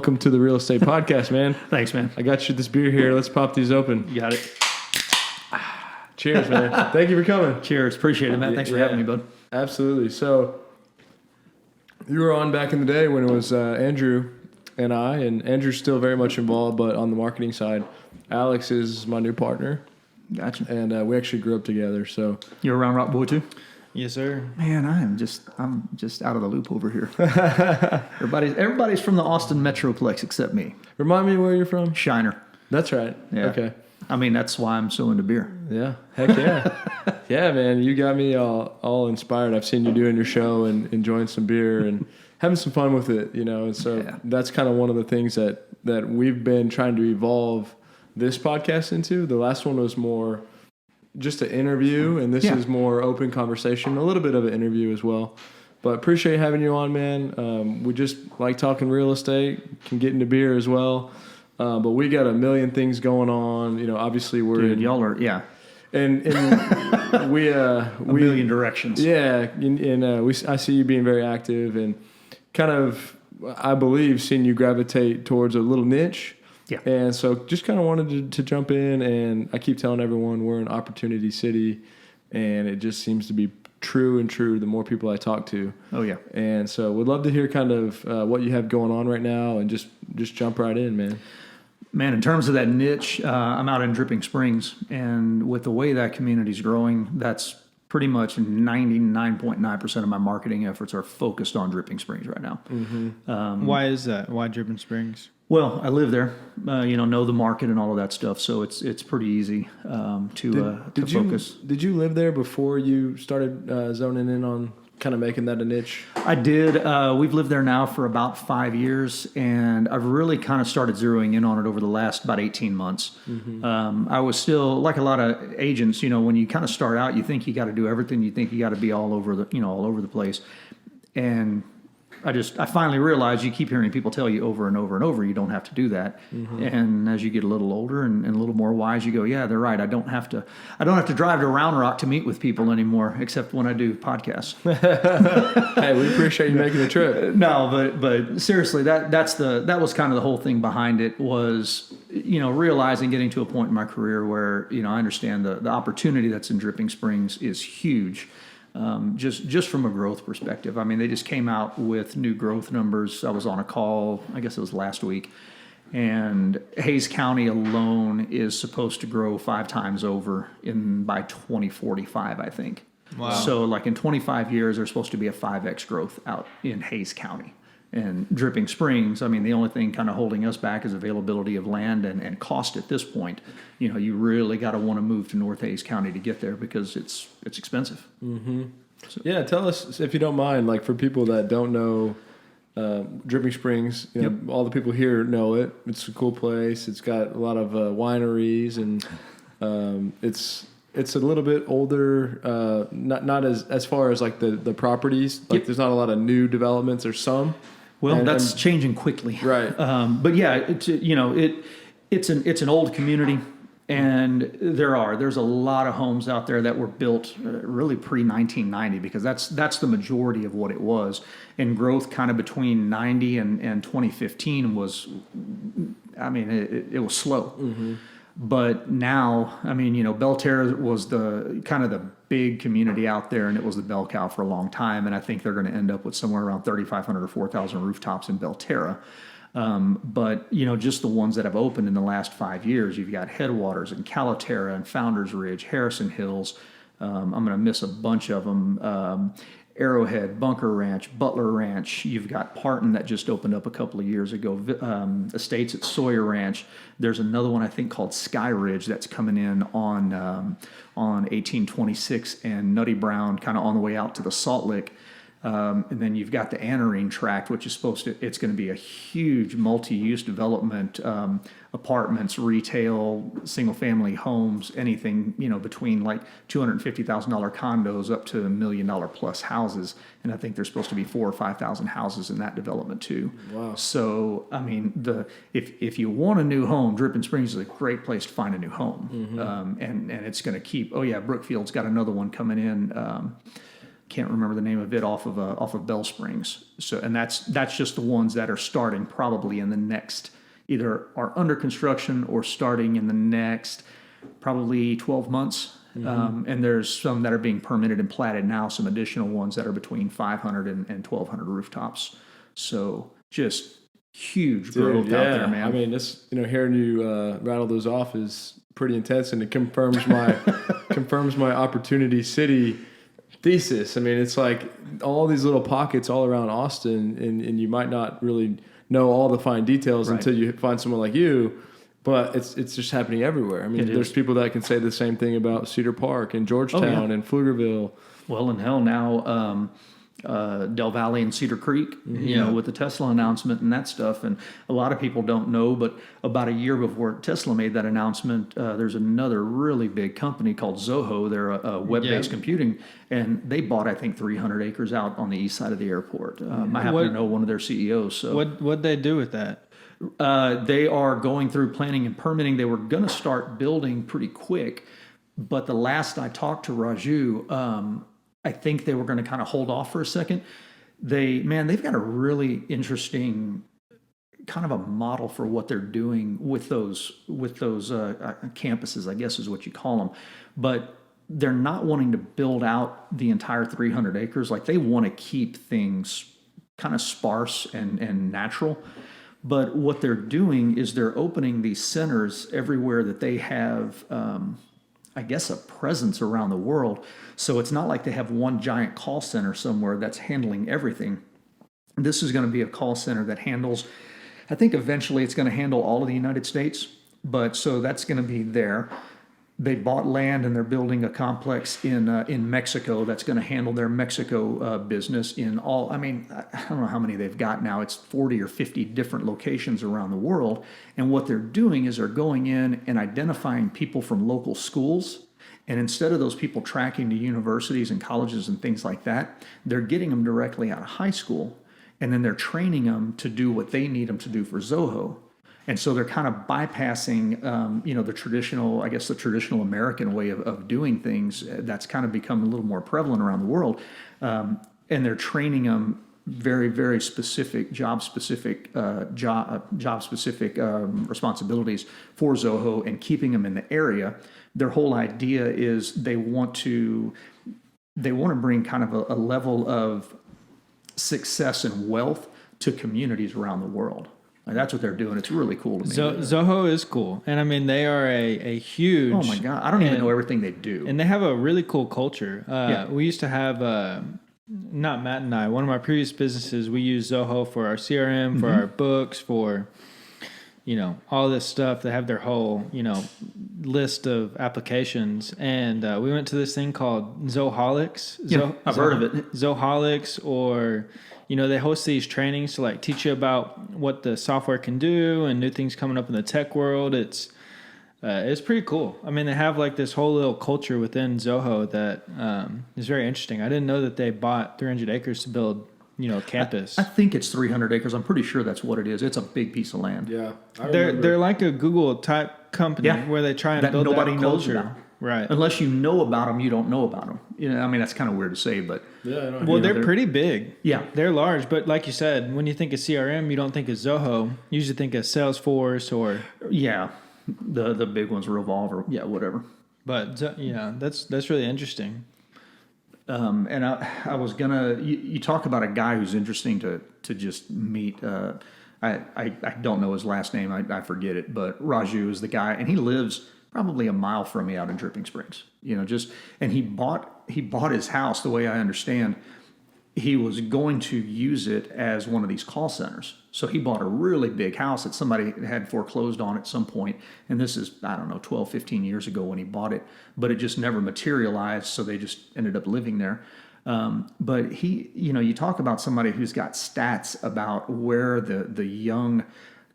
welcome to the Real Estate Podcast, man. Thanks, man. I got you this beer here. Let's pop these open. You got it. Cheers, man. Thank you for coming. Cheers. Appreciate it, man. Thanks for having me, bud. Absolutely. So you were on back in the day when it was Andrew and I, and Andrew's still very much involved, but on the marketing side. Alex is my new partner. Gotcha. And we actually grew up together. So You're around Rock Boy too? Yes, sir. Man, I'm just out of the loop over here. Everybody's from the Austin Metroplex except me. Remind me where you're from. Shiner. That's right. Yeah. Okay. I mean, that's why I'm so into beer. Yeah. Heck yeah. Yeah, man. You got me all inspired. I've seen you doing your show and enjoying some beer and having some fun with it, you know. And so that's kind of one of the things that we've been trying to evolve this podcast into. The last one was more just an interview, and this is more open conversation, a little bit of an interview as well. But appreciate having you on, man. We just like talking real estate, can get into beer as well. But we got a million things going on. You know, obviously y'all are, and we a million directions. Yeah, I see you being very active and kind of, I believe, seeing you gravitate towards a little niche. Yeah. And so just kind of wanted to jump in, and I keep telling everyone we're in Opportunity City, and it just seems to be true the more people I talk to. Oh, yeah. And so would love to hear kind of what you have going on right now, and just jump right in, man. Man, in terms of that niche, I'm out in Dripping Springs, and with the way that community's growing, that's pretty much 99.9% of my marketing efforts are focused on Dripping Springs right now. Mm-hmm. Why is that? Why Dripping Springs? Well, I live there, know the market and all of that stuff, so it's pretty easy to focus. Did you live there before you started zoning in on kind of making that a niche? I did. We've lived there now for about 5 years, and I've really kind of started zeroing in on it over the last about 18 months. Mm-hmm. I was still, like a lot of agents, when you kind of start out, you think you got to do everything. You think you got to be all over the place. And I finally realized you keep hearing people tell you over and over and over, you don't have to do that. Mm-hmm. And as you get a little older and a little more wise, you go, yeah, they're right. I don't have to drive to Round Rock to meet with people anymore, except when I do podcasts. Hey, we appreciate you making the trip. No, but seriously, that was kind of the whole thing behind it was, realizing, getting to a point in my career where, I understand the opportunity that's in Dripping Springs is huge. Just from a growth perspective. I mean, they just came out with new growth numbers. I was on a call, I guess it was last week, and Hays County alone is supposed to grow 5 times over by 2045, I think. Wow. So like in 25 years, there's supposed to be a 5x growth out in Hays County. And Dripping Springs, I mean, the only thing kind of holding us back is availability of land and cost at this point. You really got to want to move to North Hays County to get there because it's expensive. Mm-hmm. So. Yeah, tell us, if you don't mind, like for people that don't know Dripping Springs, all the people here know it. It's a cool place. It's got a lot of wineries, and it's a little bit older, not as far as like the properties. Like there's not a lot of new developments. There's some. Well, that's changing quickly, right? But yeah, it's an old community, and there's a lot of homes out there that were built really pre-1990 because that's the majority of what it was. And growth kind of between 90 and 2015 was, I mean, it was slow. Mm-hmm. But now, I mean, Belterra was the kind of the big community out there, and it was the bell cow for a long time. And I think they're going to end up with somewhere around 3,500 or 4,000 rooftops in Belterra. But, just the ones that have opened in the last 5 years, you've got Headwaters and Calaterra and Founders Ridge, Harrison Hills. I'm going to miss a bunch of them. Arrowhead, Bunker Ranch, Butler Ranch. You've got Parton that just opened up a couple of years ago. Estates at Sawyer Ranch. There's another one I think called Sky Ridge that's coming in on 1826 and Nutty Brown, kind of on the way out to the Salt Lick. And then you've got the Anarene tract, which is it's going to be a huge multi-use development, apartments, retail, single-family homes, anything, between like $250,000 condos up to $1 million plus houses. And I think there's supposed to be 4,000 or 5,000 houses in that development too. Wow. So, I mean, if you want a new home, Dripping Springs is a great place to find a new home. Mm-hmm. And it's going to keep, Brookfield's got another one coming in, can't remember the name of it, off of Bell Springs. So, and that's just the ones that are starting probably in the next, either are under construction or starting in the next probably 12 months. And there's some that are being permitted and platted now, some additional ones that are between 500 and 1,200 rooftops. So just huge growth out there, man. I mean, this, hearing you rattle those off is pretty intense, and it confirms my opportunity city thesis. I mean, it's like all these little pockets all around Austin, and you might not really know all the fine details until you find someone like you. But it's just happening everywhere. I mean, there's people that can say the same thing about Cedar Park and Georgetown and Pflugerville. Well, and hell, now Del Valle and Cedar Creek, with the Tesla announcement and that stuff. And a lot of people don't know, but about a year before Tesla made that announcement, there's another really big company called Zoho. They're a web-based computing, and they bought, I think, 300 acres out on the east side of the airport. I happen to know one of their CEOs. So what'd they do with that? They are going through planning and permitting. They were going to start building pretty quick, but the last I talked to Raju, I think they were going to kind of hold off for a second. They've got a really interesting kind of a model for what they're doing with those campuses, I guess is what you call them. But they're not wanting to build out the entire 300 acres. Like, they want to keep things kind of sparse and natural. But what they're doing is they're opening these centers everywhere that they have, I guess, a presence around the world. So it's not like they have one giant call center somewhere that's handling everything. This is going to be a call center that handles, I think eventually it's going to handle all of the United States. But so that's going to be there. They bought land and they're building a complex in Mexico that's going to handle their Mexico business in all. I mean, I don't know how many they've got now. It's 40 or 50 different locations around the world. And what they're doing is they're going in and identifying people from local schools. And instead of those people tracking to universities and colleges and things like that, they're getting them directly out of high school. And then they're training them to do what they need them to do for Zoho. And so they're kind of bypassing, the traditional American way of doing things that's kind of become a little more prevalent around the world. And they're training them very, very specific, job-specific responsibilities for Zoho and keeping them in the area. Their whole idea is they want to bring kind of a level of success and wealth to communities around the world. Like, that's what they're doing. It's really cool to me. Zoho is cool. And I mean, they are a huge... Oh my God. I don't even know everything they do. And they have a really cool culture. We used to have, not Matt and I, one of my previous businesses, we use Zoho for our CRM, for our books, for, all this stuff. They have their whole, list of applications. And we went to this thing called Zoholics. I've heard of it. Zoholics, or... they host these trainings to like teach you about what the software can do and new things coming up in the tech world. It's pretty cool. I mean, they have like this whole little culture within Zoho that is very interesting. I didn't know that they bought 300 acres to build, a campus. I think it's 300 acres. I'm pretty sure that's what it is. It's a big piece of land. Yeah, they're like a Google type company where they try and build nobody that knows culture. about. Right. Unless you know about them, you don't know about them. I mean, that's kind of weird to say, but... Yeah, they're pretty big. Yeah. They're large, but like you said, when you think of CRM, you don't think of Zoho. You usually think of Salesforce or... Yeah, the big ones, Revolve or whatever. But, that's really interesting. And I was going to... You talk about a guy who's interesting to just meet. I don't know his last name. I forget it, but Raju is the guy, and he lives... probably a mile from me out in Dripping Springs, and he bought his house. The way I understand, he was going to use it as one of these call centers. So he bought a really big house that somebody had foreclosed on at some point. And this is, 12, 15 years ago when he bought it, but it just never materialized. So they just ended up living there. But he, you talk about somebody who's got stats about where the young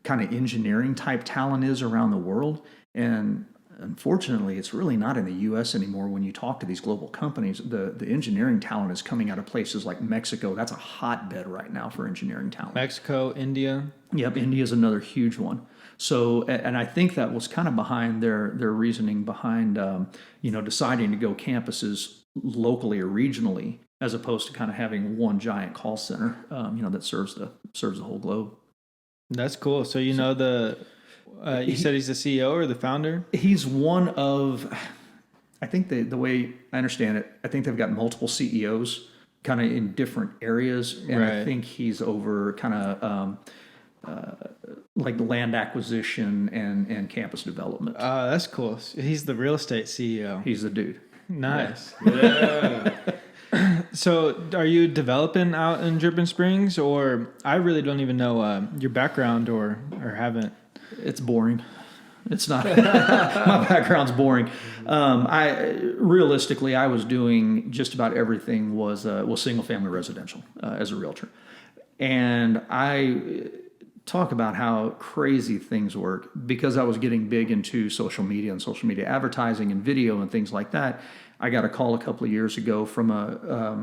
kind of engineering type talent is around the world. And unfortunately, it's really not in the U.S. anymore. When you talk to these global companies, the engineering talent is coming out of places like Mexico. That's a hotbed right now for engineering talent. Mexico, India. Yep, India is another huge one. So, and I think that was kind of behind their reasoning behind, deciding to go campuses locally or regionally as opposed to kind of having one giant call center, that serves the whole globe. That's cool. So you said he's the CEO or the founder? He's one of, I think the way I understand it, I think they've got multiple CEOs kind of in different areas, and I think he's over kind of like land acquisition and campus development. That's cool. He's the real estate CEO. He's the dude. Nice. Yeah. So are you developing out in Dripping Springs, or I really don't even know your background or haven't. It's boring. It's not. My background's boring. Realistically, I was doing just about everything was single family residential as a realtor, and I talk about how crazy things work because I was getting big into social media and social media advertising and video and things like that. I got a call a couple of years ago from a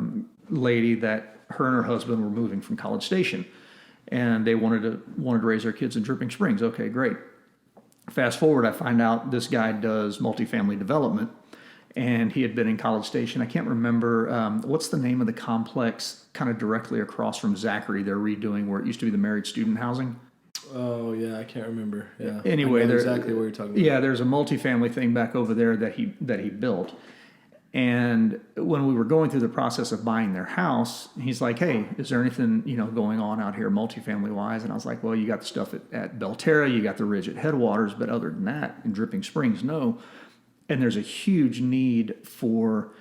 lady that her and her husband were moving from College Station, and they wanted to raise their kids in Dripping Springs. Okay, great. Fast forward, I find out this guy does multifamily development, and he had been in College Station. I can't remember what's the name of the complex kind of directly across from Zachary they're redoing, where it used to be the married student housing. Oh yeah, I can't remember. Yeah. Anyway, there's exactly what you're talking about. Yeah, there's a multifamily thing back over there that he built. And when we were going through the process of buying their house, he's like, "Hey, is there anything going on out here multifamily wise?" And I was like, "Well, you got the stuff at Belterra, you got the Ridge at Headwaters, but other than that, in Dripping Springs, no." And there's a huge need for,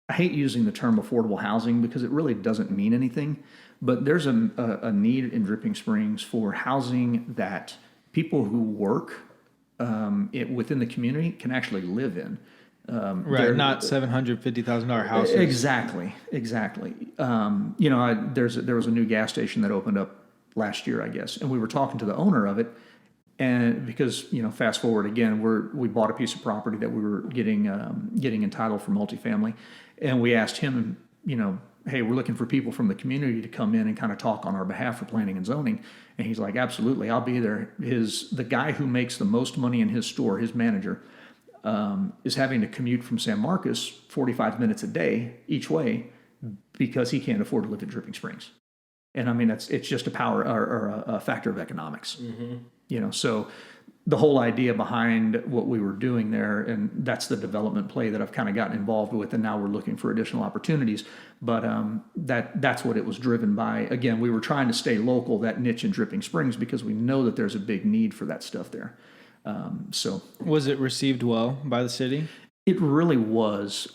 I hate using the term affordable housing because it really doesn't mean anything, but there's a need in Dripping Springs for housing that people who work within the community can actually live in. Right, not $750,000 houses. Exactly. There was a new gas station that opened up last year, I guess, and we were talking to the owner of it, and because fast forward again, we bought a piece of property that we were getting entitled for multifamily, and we asked him, hey, we're looking for people from the community to come in and kind of talk on our behalf for planning and zoning, and he's like, absolutely, I'll be there. The guy who makes the most money in his store, his manager, is having to commute from San Marcos 45 minutes a day each way because he can't afford to live in Dripping Springs. And I mean, it's just a power or a factor of economics. Mm-hmm. So the whole idea behind what we were doing there, and that's the development play that I've kind of gotten involved with, and now we're looking for additional opportunities. But that's what it was driven by. Again, we were trying to stay local, that niche in Dripping Springs, because we know that there's a big need for that stuff there. So was it received well by the city? It really was.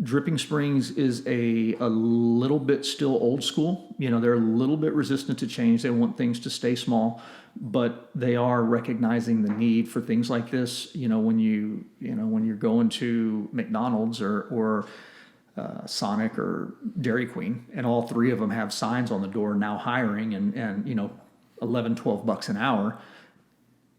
Dripping Springs is a little bit still old school. They're a little bit resistant to change. They want things to stay small, but they are recognizing the need for things like this. When you're going to McDonald's or Sonic or Dairy Queen, and all three of them have signs on the door now hiring and $11, $12 an hour.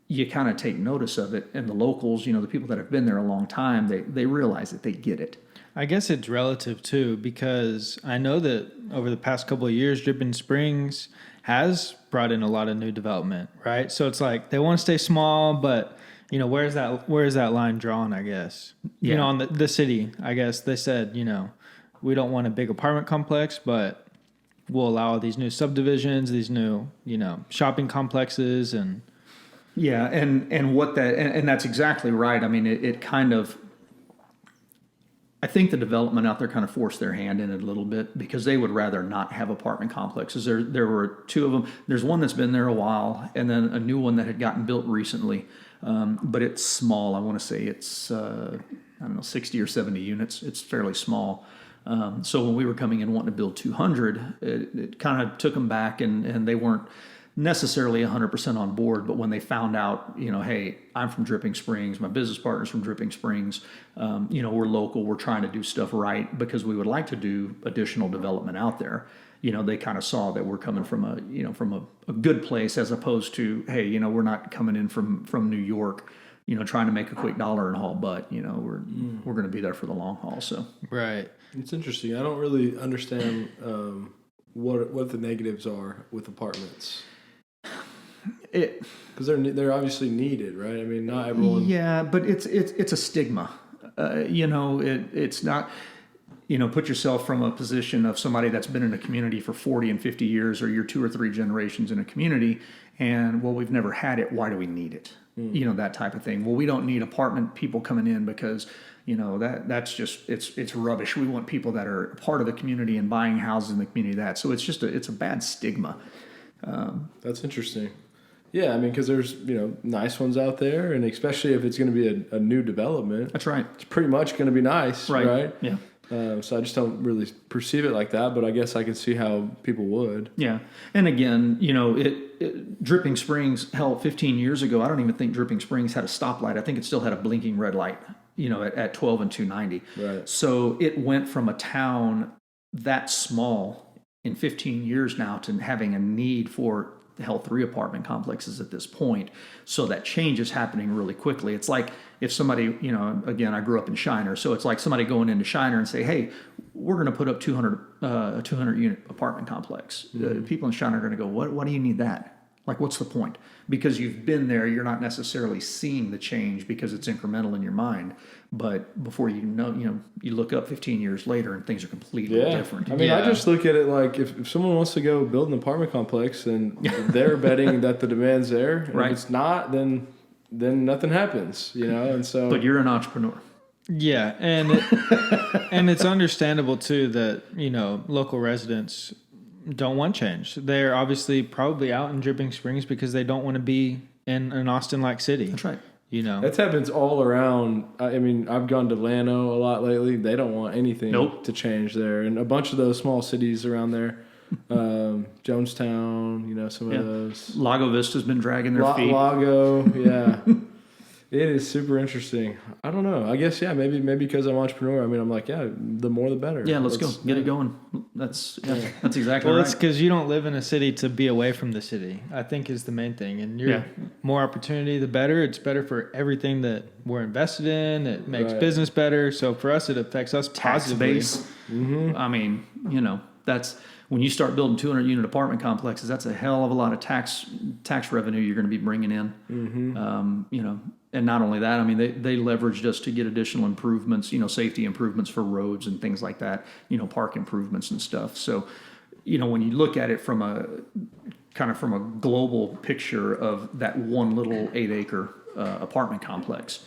You kind of take notice of it, and the locals, the people that have been there a long time, they realize that they get it. I guess it's relative too, because I know that over the past couple of years, Dripping Springs has brought in a lot of new development, right? So it's like they want to stay small, but where's that line drawn? I guess on the city. I guess they said we don't want a big apartment complex, but we'll allow these new subdivisions, these new shopping complexes and. Yeah, and what that and that's exactly right. I mean, it kind of. I think the development out there kind of forced their hand in it a little bit because they would rather not have apartment complexes. There were two of them. There's one that's been there a while, and then a new one that had gotten built recently, but it's small. I want to say it's 60 or 70 units. It's fairly small. So when we were coming in wanting to build 200, it kind of took them back, and they weren't necessarily 100% on board, but when they found out, hey, I'm from Dripping Springs, my business partner's from Dripping Springs, we're local, we're trying to do stuff right because we would like to do additional development out there. They kind of saw that we're coming from a good place as opposed to, hey, we're not coming in from New York, trying to make a quick dollar and haul, but we're going to be there for the long haul. So right, it's interesting. I don't really understand what the negatives are with apartments. Because they're obviously needed, right? I mean, not everyone. Yeah, but it's a stigma. It's not. put yourself from a position of somebody that's been in a community for 40 and 50 years, or you're 2 or 3 generations in a community, and well, we've never had it. Why do we need it? That type of thing. Well, we don't need apartment people coming in because that's just it's rubbish. We want people that are part of the community and buying houses in the community. So it's a bad stigma. That's interesting. Yeah, I mean, because there's nice ones out there, and especially if it's going to be a new development. That's right. It's pretty much going to be nice, right? Yeah. So I just don't really perceive it like that, but I guess I can see how people would. Yeah, and again, Dripping Springs, hell, 15 years ago, I don't even think Dripping Springs had a stoplight. I think it still had a blinking red light, at 12 and 290. Right. So it went from a town that small in 15 years now to having a need for 3 apartment complexes at this point. So that change is happening really quickly. It's like if somebody, again, I grew up in Shiner, so it's like somebody going into Shiner and say, hey, we're going to put up a 200 unit apartment complex. People in Shiner are going to go, why do you need that? Like, what's the point? Because you've been there, you're not necessarily seeing the change because it's incremental in your mind. But before you look up 15 years later and things are completely different. I mean, I just look at it like if someone wants to go build an apartment complex and they're betting that the demand's there, and if it's not, then nothing happens, and so. But you're an entrepreneur. Yeah, and it's understandable too that local residents don't want change. They're obviously probably out in Dripping Springs because they don't want to be in an Austin-like city. That's right. That happens all around. I mean, I've gone to Llano a lot lately. They don't want anything to change there. And a bunch of those small cities around there, Jonestown, some of those. Lago Vista's been dragging their feet. Lago, yeah. It is super interesting. I don't know. I guess, maybe because I'm an entrepreneur. I mean, I'm like, the more the better. Yeah, let's go. Get it going. That's exactly right. Well, it's because you don't live in a city to be away from the city, I think is the main thing. And more opportunity, the better. It's better for everything that we're invested in. It makes business better. So for us, it affects us positively. Tax base. Mm-hmm. I mean, that's when you start building 200 unit apartment complexes, that's a hell of a lot of tax revenue you're going to be bringing in. Mm-hmm. And not only that, I mean, they leveraged us to get additional improvements, safety improvements for roads and things like that, park improvements and stuff. So, when you look at it from a global picture of that one little 8-acre apartment complex,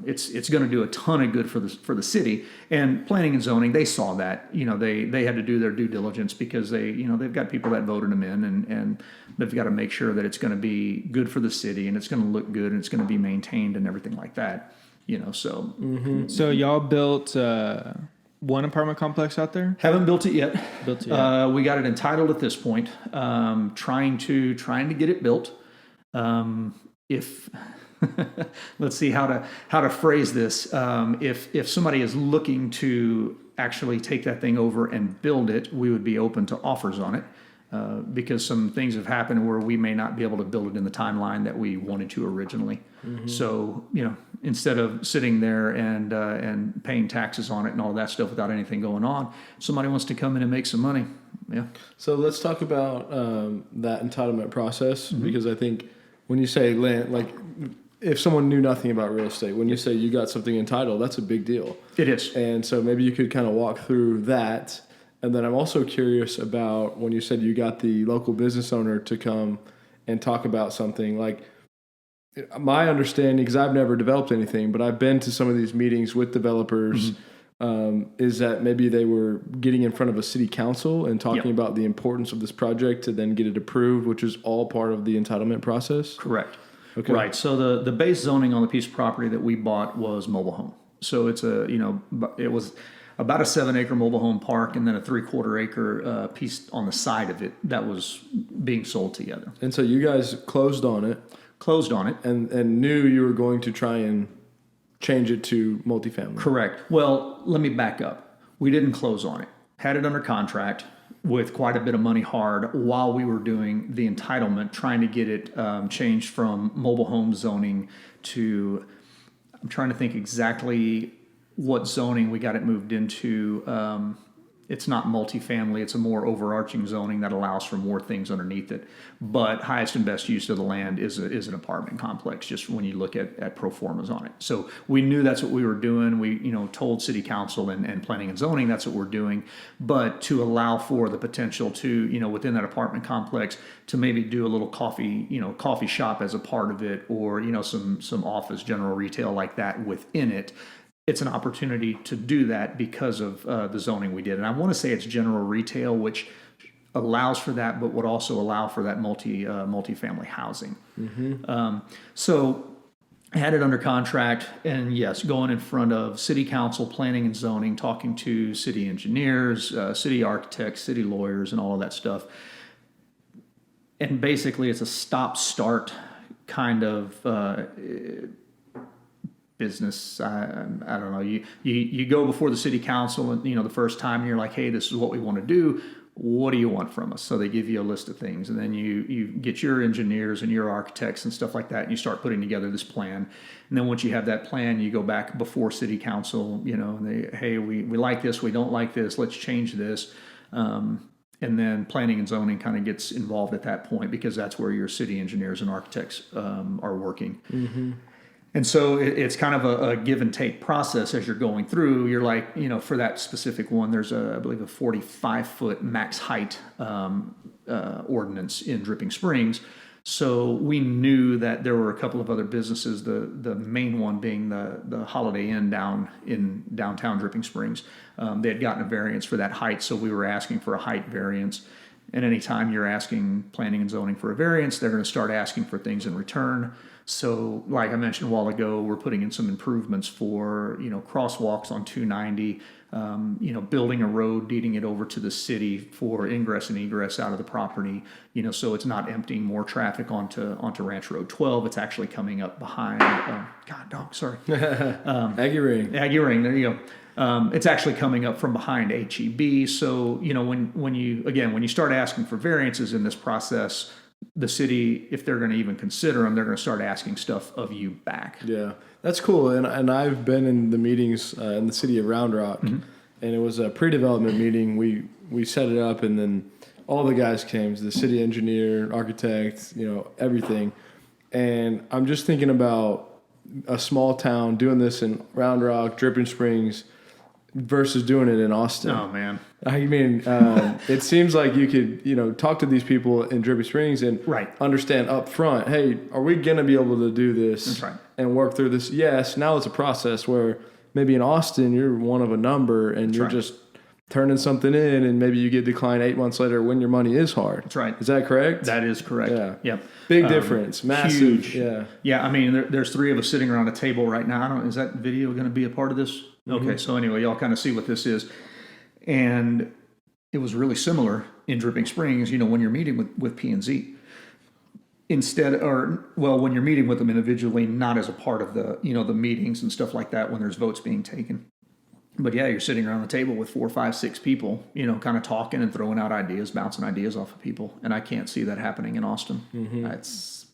it's going to do a ton of good for the city. And planning and zoning, they saw that. They had to do their due diligence because they've got people that voted them in, and they've got to make sure that it's going to be good for the city and it's going to look good and it's going to be maintained and everything like that. So. Mm-hmm. So y'all built one apartment complex out there? Haven't built it yet. We got it entitled at this point. Trying to get it built. If let's see how to phrase this. If somebody is looking to actually take that thing over and build it, we would be open to offers on it because some things have happened where we may not be able to build it in the timeline that we wanted to originally. Mm-hmm. So instead of sitting there and paying taxes on it and all that stuff without anything going on, somebody wants to come in and make some money. Yeah. So let's talk about that entitlement process, because I think when you say land, like if someone knew nothing about real estate, when you say you got something entitled, that's a big deal. It is. And so maybe you could kind of walk through that. And then I'm also curious about when you said you got the local business owner to come and talk about something. Like, my understanding, because I've never developed anything, but I've been to some of these meetings with developers, is that maybe they were getting in front of a city council and talking about the importance of this project to then get it approved, which is all part of the entitlement process? Correct. Okay. Right. So the base zoning on the piece of property that we bought was mobile home. So it's it was about a 7-acre mobile home park and then a 3/4 acre piece on the side of it that was being sold together. And so you guys closed on it. And knew you were going to try and change it to multifamily. Correct. Well, let me back up. We didn't close on it. Had it under contract with quite a bit of money hard while we were doing the entitlement, trying to get it changed from mobile home zoning to, I'm trying to think exactly what zoning we got it moved into. it's not multifamily. It's a more overarching zoning that allows for more things underneath it. But highest and best use of the land is an apartment complex, just when you look at pro formas on it. So we knew that's what we were doing. We, told city council and planning and zoning that's what we're doing. But to allow for the potential to, within that apartment complex, to maybe do a little coffee shop as a part of it, or, some office, general retail like that within it. It's an opportunity to do that because of the zoning we did. And I want to say it's general retail, which allows for that, but would also allow for that multifamily housing. So I had it under contract, and yes, going in front of city council, planning and zoning, talking to city engineers, city architects, city lawyers, and all of that stuff. And basically it's a stop-start kind of business. I don't know. You go before the city council, and the first time, and you're like, hey, this is what we want to do. What do you want from us? So they give you a list of things, and then you get your engineers and your architects and stuff like that, and you start putting together this plan. And then once you have that plan, you go back before city council, and they, hey, we like this, we don't like this, let's change this. And then planning and zoning kind of gets involved at that point, because that's where your city engineers and architects are working. And so it's kind of a give and take process as you're going through. You're like, for that specific one, there's I believe a 45-foot max height ordinance in Dripping Springs. So we knew that there were a couple of other businesses, the main one being the Holiday Inn down in downtown Dripping Springs. They had gotten a variance for that height, so we were asking for a height variance. And anytime you're asking planning and zoning for a variance, they're going to start asking for things in return. So like I mentioned a while ago, we're putting in some improvements for, crosswalks on 290, building a road, deeding it over to the city for ingress and egress out of the property, so it's not emptying more traffic onto Ranch Road 12. It's actually coming up behind, Aggie Ring, there you go. It's actually coming up from behind HEB. So, when you start asking for variances in this process, the city, if they're going to even consider them, they're going to start asking stuff of you back. Yeah, that's cool. And I've been in the meetings in the city of Round Rock, and it was a pre-development meeting. We set it up, and then all the guys came, the city engineer, architect, everything. And I'm just thinking about a small town doing this in Round Rock, Dripping Springs, versus doing it in Austin. Oh, man. I mean, it seems like you could, talk to these people in Dripping Springs and understand up front, hey, are we going to be able to do this and work through this? Yes. Now it's a process where maybe in Austin, you're one of a number, and you're just turning something in, and maybe you get declined 8 months later when your money is hard. That's right. Is that correct? That is correct. Yeah. Yep. Big difference. Massive. Huge. Yeah. Yeah. I mean, there's three of us sitting around a table right now. Is that video going to be a part of this? Okay, so anyway, y'all kind of see what this is. And it was really similar in Dripping Springs, when you're meeting with P&Z. When you're meeting with them individually, not as a part of the, the meetings and stuff like that when there's votes being taken. But yeah, you're sitting around the table with 4, 5, 6 people, kind of talking and throwing out ideas, bouncing ideas off of people. And I can't see that happening in Austin. It's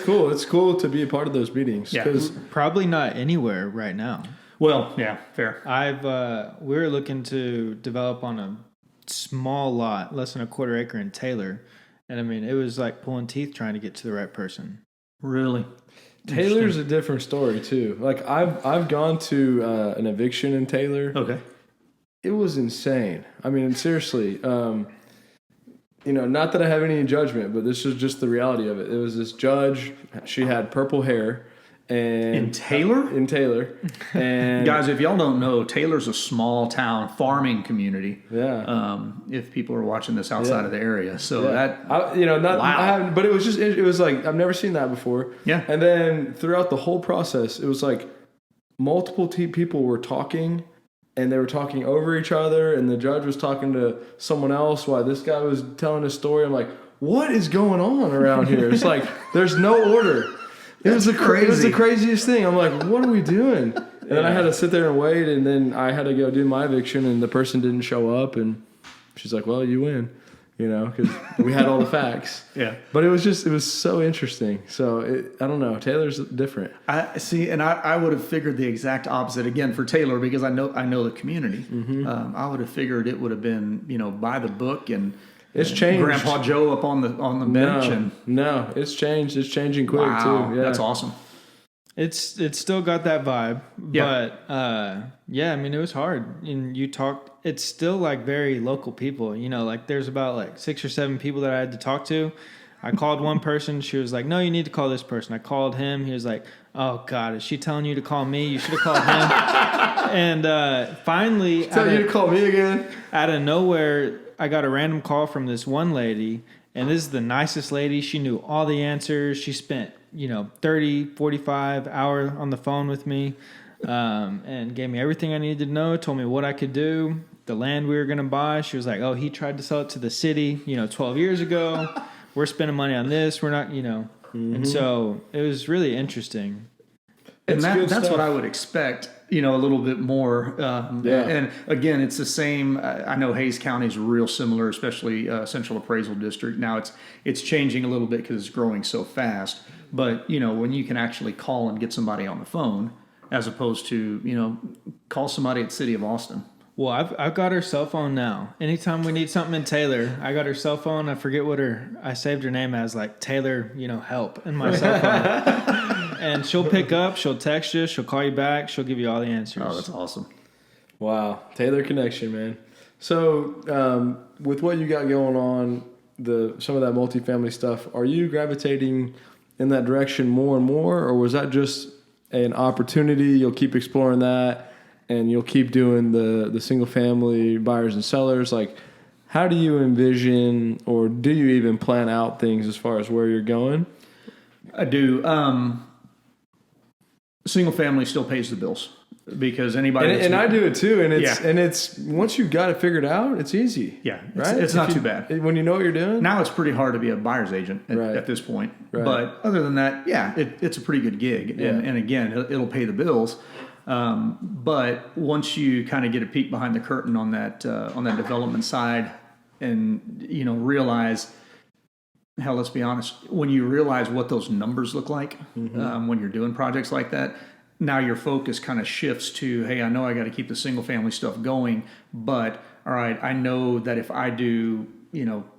cool. It's cool to be a part of those meetings. Yeah. Because probably not anywhere right now. Well, yeah, fair. We're looking to develop on a small lot, less than a quarter acre in Taylor. And I mean, it was like pulling teeth trying to get to the right person. Really? Taylor's a different story too. Like I've gone to an eviction in Taylor. Okay. It was insane. I mean, seriously, not that I have any judgment, but this is just the reality of it. It was this judge. She had purple hair. And in Taylor? In Taylor. And guys, if y'all don't know, Taylor's a small town farming community. Yeah. If people are watching this outside of the area. So wow. But it was it was like, I've never seen that before. Yeah. And then throughout the whole process, it was like multiple people were talking, and they were talking over each other, and the judge was talking to someone else while this guy was telling a story. I'm like, what is going on around here? It's like, there's no order. It was the craziest thing. I'm like, what are we doing? And then I had to sit there and wait, and then I had to go do my eviction, and the person didn't show up, and she's like, well, you win. you know, because we had all the facts. Yeah. But it was so interesting. So I don't know. Taylor's different. I see, and I would have figured the exact opposite again for Taylor because I know the community. Mm-hmm. I would have figured it would have been, you know, by the book and it's changed. Grandpa Joe up on the bench. No, it's changed. It's changing quick Wow, too. Yeah. that's awesome. It's still got that vibe, Yeah. but yeah, I mean, it was hard. And you talked, it's still like very local people, you know, like there's about like 6 or 7 people that I had to talk to. I called one person. She was like, no, you need to call this person. I called him. He was like, oh God, is she telling you to call me? You should have called him. And finally, Tell you to call me again. Out of nowhere, I got a random call from this one lady, and this is the nicest lady. She knew all the answers. She spent, 30, 45 hours on the phone with me, and gave me everything I needed to know, told me what I could do, the land we were going to buy. She was like, oh, he tried to sell it to the city, 12 years ago. We're spending money on this. We're not, Mm-hmm. And so it was really interesting. And that's what I would expect, a little bit more. And again, it's the same. I know Hayes County is real similar, especially Central Appraisal District. Now it's changing a little bit because it's growing so fast. But, when you can actually call and get somebody on the phone as opposed to, call somebody at City of Austin. Well, I've got her cell phone now. Anytime we need something in Taylor, I got her cell phone. I forget I saved her name as like Taylor, help in my cell phone. And she'll pick up, she'll text you, she'll call you back, she'll give you all the answers. Oh, that's awesome. Wow. Taylor connection, man. So with what you got going on, some of that multifamily stuff, are you gravitating in that direction more and more, or was that just an opportunity? You'll keep exploring that and you'll keep doing the single family buyers and sellers. Like, how do you envision, or do you even plan out things as far as where you're going? I do. Single family still pays the bills because anybody and I do it too. And it's once you've got it figured out, it's easy. Yeah, right. It's not too bad when you know what you're doing. Now it's pretty hard to be a buyer's agent at this point. Right. But other than that, it's a pretty good gig. Yeah. And again, it'll pay the bills. But once you kind of get a peek behind the curtain on that development side, and realize, hell, let's be honest, when you realize what those numbers look like, when you're doing projects like that, now your focus kind of shifts to, hey, I know I got to keep the single family stuff going, but all right, I know that if I do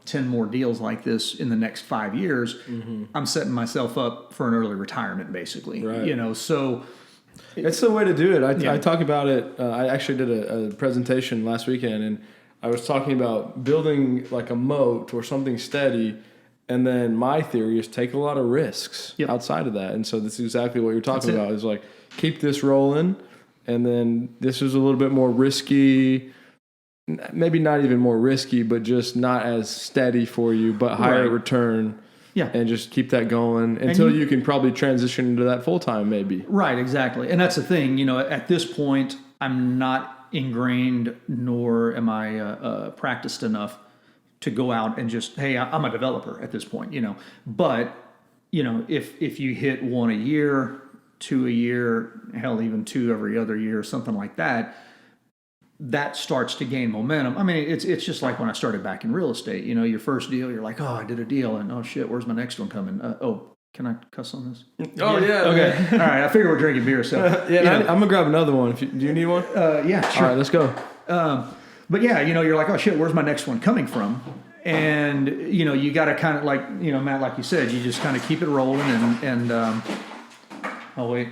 10 more deals like this in the next 5 years, I'm setting myself up for an early retirement, basically. Right. So it's the way to do it. I talk about it. I actually did a presentation last weekend, and I was talking about building like a moat or something steady. And then my theory is take a lot of risks outside of that. And so this is exactly what you're talking about, is like, keep this rolling. And then this is a little bit more risky, maybe not even more risky, but just not as steady for you, but higher return. Yeah. And just keep that going until you can probably transition into that full time, maybe. Right, exactly. And that's the thing, at this point, I'm not ingrained, nor am I practiced enough to go out and just, hey, I'm a developer at this point, But, if you hit 1 a year, 2 a year, hell, even 2 every other year, something like that, that starts to gain momentum. I mean, it's just like when I started back in real estate. Your first deal, you're like, oh, I did a deal, and oh shit, where's my next one coming? Can I cuss on this? Oh yeah. Okay. All right. I figure we're drinking beer, so I'm gonna grab another one. Do you need one? Yeah. Sure. All right, let's go. But yeah, you're like, oh shit, where's my next one coming from? And you got to kind of like, Matt, like you said, you just kind of keep it rolling and oh wait.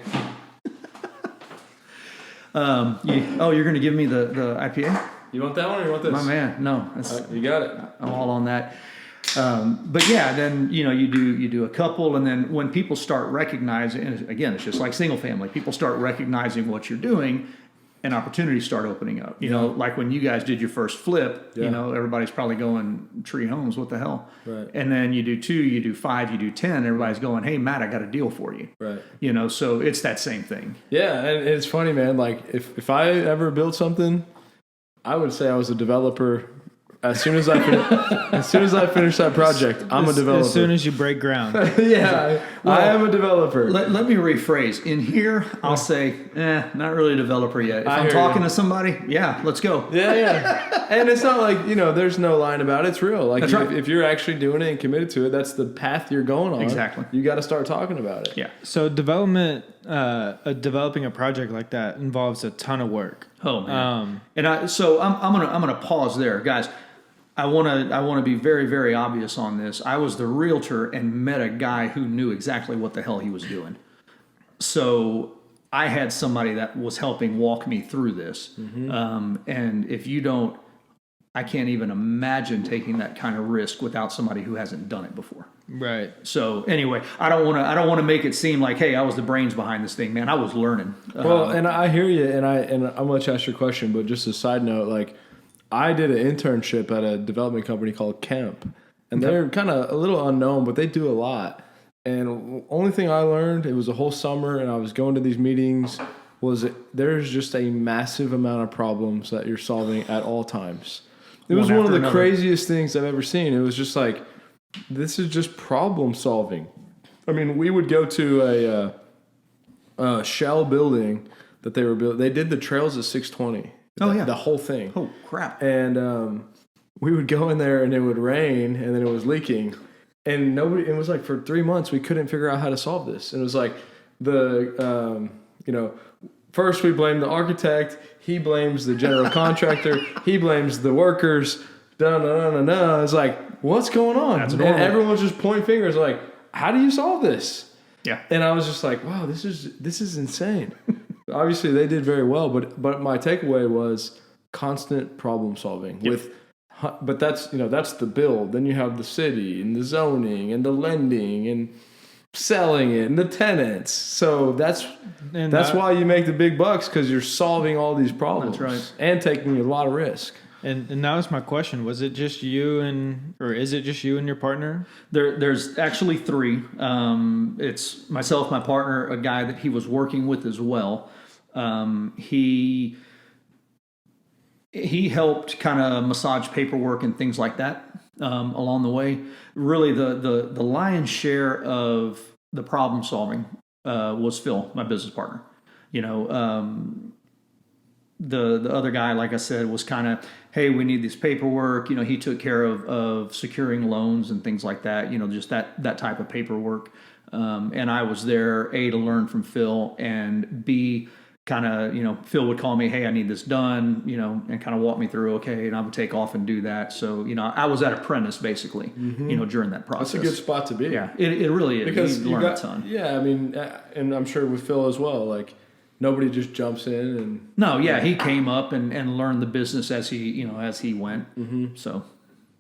You're going to give me the IPA? You want that one or you want this? My man, no. You got it. I'm all on that. But yeah, then you do a couple, and then when people start recognizing, and again, it's just like single family, people start recognizing what you're doing, and opportunities start opening up. Like when you guys did your first flip, everybody's probably going, Tree Homes, what the hell? Right. And then you do 2, you do 5, you do 10, everybody's going, hey, Matt, I got a deal for you. Right. So it's that same thing. Yeah, and it's funny, man. Like if I ever built something, I would say I was a developer As soon as I finish that project, I'm a developer. As soon as you break ground. Yeah, I am a developer. Let me rephrase. In here, I'll say, not really a developer yet. If I'm talking to somebody, yeah, let's go. Yeah. And it's not like, there's no line about it. It's real. Like, if you're actually doing it and committed to it, that's the path you're going on. Exactly. You got to start talking about it. Yeah. So developing a project like that involves a ton of work. Oh man. I'm gonna pause there, guys. I want to be very, very obvious on this. I was the realtor and met a guy who knew exactly what the hell he was doing. So I had somebody that was helping walk me through this. Mm-hmm. And if you don't, I can't even imagine taking that kind of risk without somebody who hasn't done it before. Right. So anyway, I don't want to make it seem like, hey, I was the brains behind this thing, man. I was learning. Well, and I hear you, and I'm gonna let you ask your question, but just a side note, like, I did an internship at a development company called Kemp, and they're kind of a little unknown, but they do a lot. And the only thing I learned, it was a whole summer, and I was going to these meetings, was there's just a massive amount of problems that you're solving at all times. It was one of the craziest things I've ever seen. It was just like, this is just problem solving. I mean, we would go to a shell building that they were building. They did the trails at 620. Oh, yeah. The whole thing. Oh, crap. And we would go in there and it would rain and then it was leaking. And it was like for 3 months, we couldn't figure out how to solve this. And it was like first we blame the architect. He blames the general contractor. He blames the workers. It's like, what's going on? That's and normal. everyone was just pointing fingers like, how do you solve this? Yeah. And I was just like, wow, this is insane. Obviously, they did very well, but my takeaway was constant problem solving. Yep. But that's the build. Then you have the city and the zoning and the lending and selling it and the tenants. So that's why you make the big bucks, because you're solving all these problems. That's right. And taking a lot of risk. And now is my question: is it just you and your partner? There's actually three. It's myself, my partner, a guy that he was working with as well. He helped kind of massage paperwork and things like that along the way. Really, the lion's share of the problem solving was Phil, my business partner. The other guy, like I said, was kind of, hey, we need this paperwork. He took care of securing loans and things like that, just that type of paperwork. And I was there, A, to learn from Phil, and B, kind of, Phil would call me, hey, I need this done, and kind of walk me through, okay, and I would take off and do that. So, I was that apprentice, basically, during that process. That's a good spot to be. Yeah, it really is. Because you learn a ton. Yeah, I mean, and I'm sure with Phil as well, like, nobody just jumps in and... No, yeah, he came up and learned the business as he went. Mm-hmm. So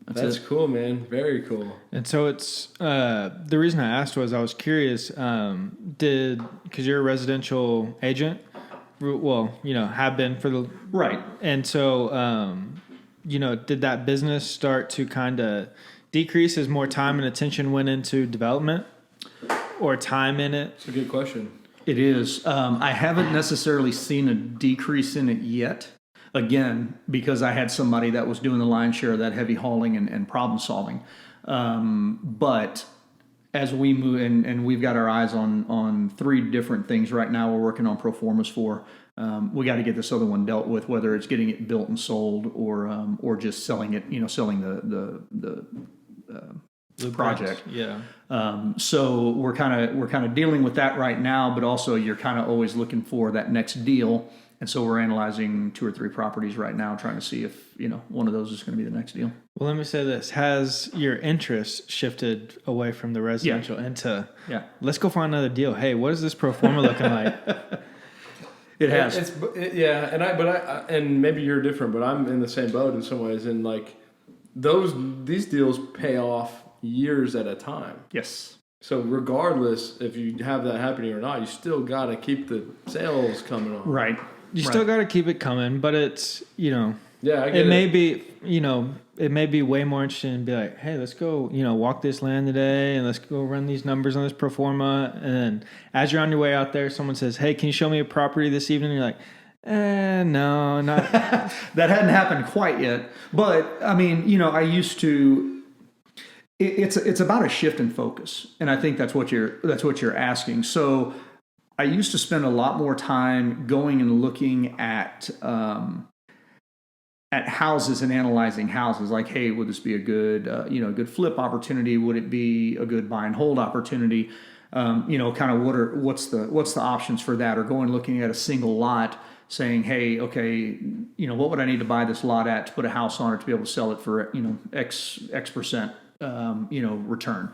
that's cool, man. Very cool. And so it's the reason I asked was I was curious. Because you're a residential agent, well, have been for the right. And so did that business start to kind of decrease as more time and attention went into development, or time in it? It's a good question. It is. I haven't necessarily seen a decrease in it yet. Again, because I had somebody that was doing the lion's share of that heavy hauling and problem solving. But as we move, and we've got our eyes on three different things right now we're working on pro formas for. We got to get this other one dealt with, whether it's getting it built and sold or just selling it, selling the project. Yeah. So we're kind of dealing with that right now, but also you're kind of always looking for that next deal. And so we're analyzing 2 or 3 properties right now, trying to see if, one of those is going to be the next deal. Well, let me say this. Has your interest shifted away from the residential into, let's go find another deal. Hey, what is this pro forma looking like? It has. And maybe you're different, but I'm in the same boat in some ways. And like these deals pay off years at a time. Yes. So regardless if you have that happening or not, you still got to keep the sales coming on. Right. You still got to keep it coming, but it's, Yeah, I get it may be, it may be way more interesting and be like, hey, let's go, walk this land today and let's go run these numbers on this pro forma. And then as you're on your way out there, someone says, hey, can you show me a property this evening? And you're like, No, not. That hadn't happened quite yet. But I mean, I used to. It's about a shift in focus, and I think that's what you're asking. So I used to spend a lot more time going and looking at houses and analyzing houses. Like, hey, would this be a good good flip opportunity? Would it be a good buy and hold opportunity? Kind of what's the options for that? Or going looking at a single lot, saying, hey, okay, what would I need to buy this lot at to put a house on it to be able to sell it for X percent return.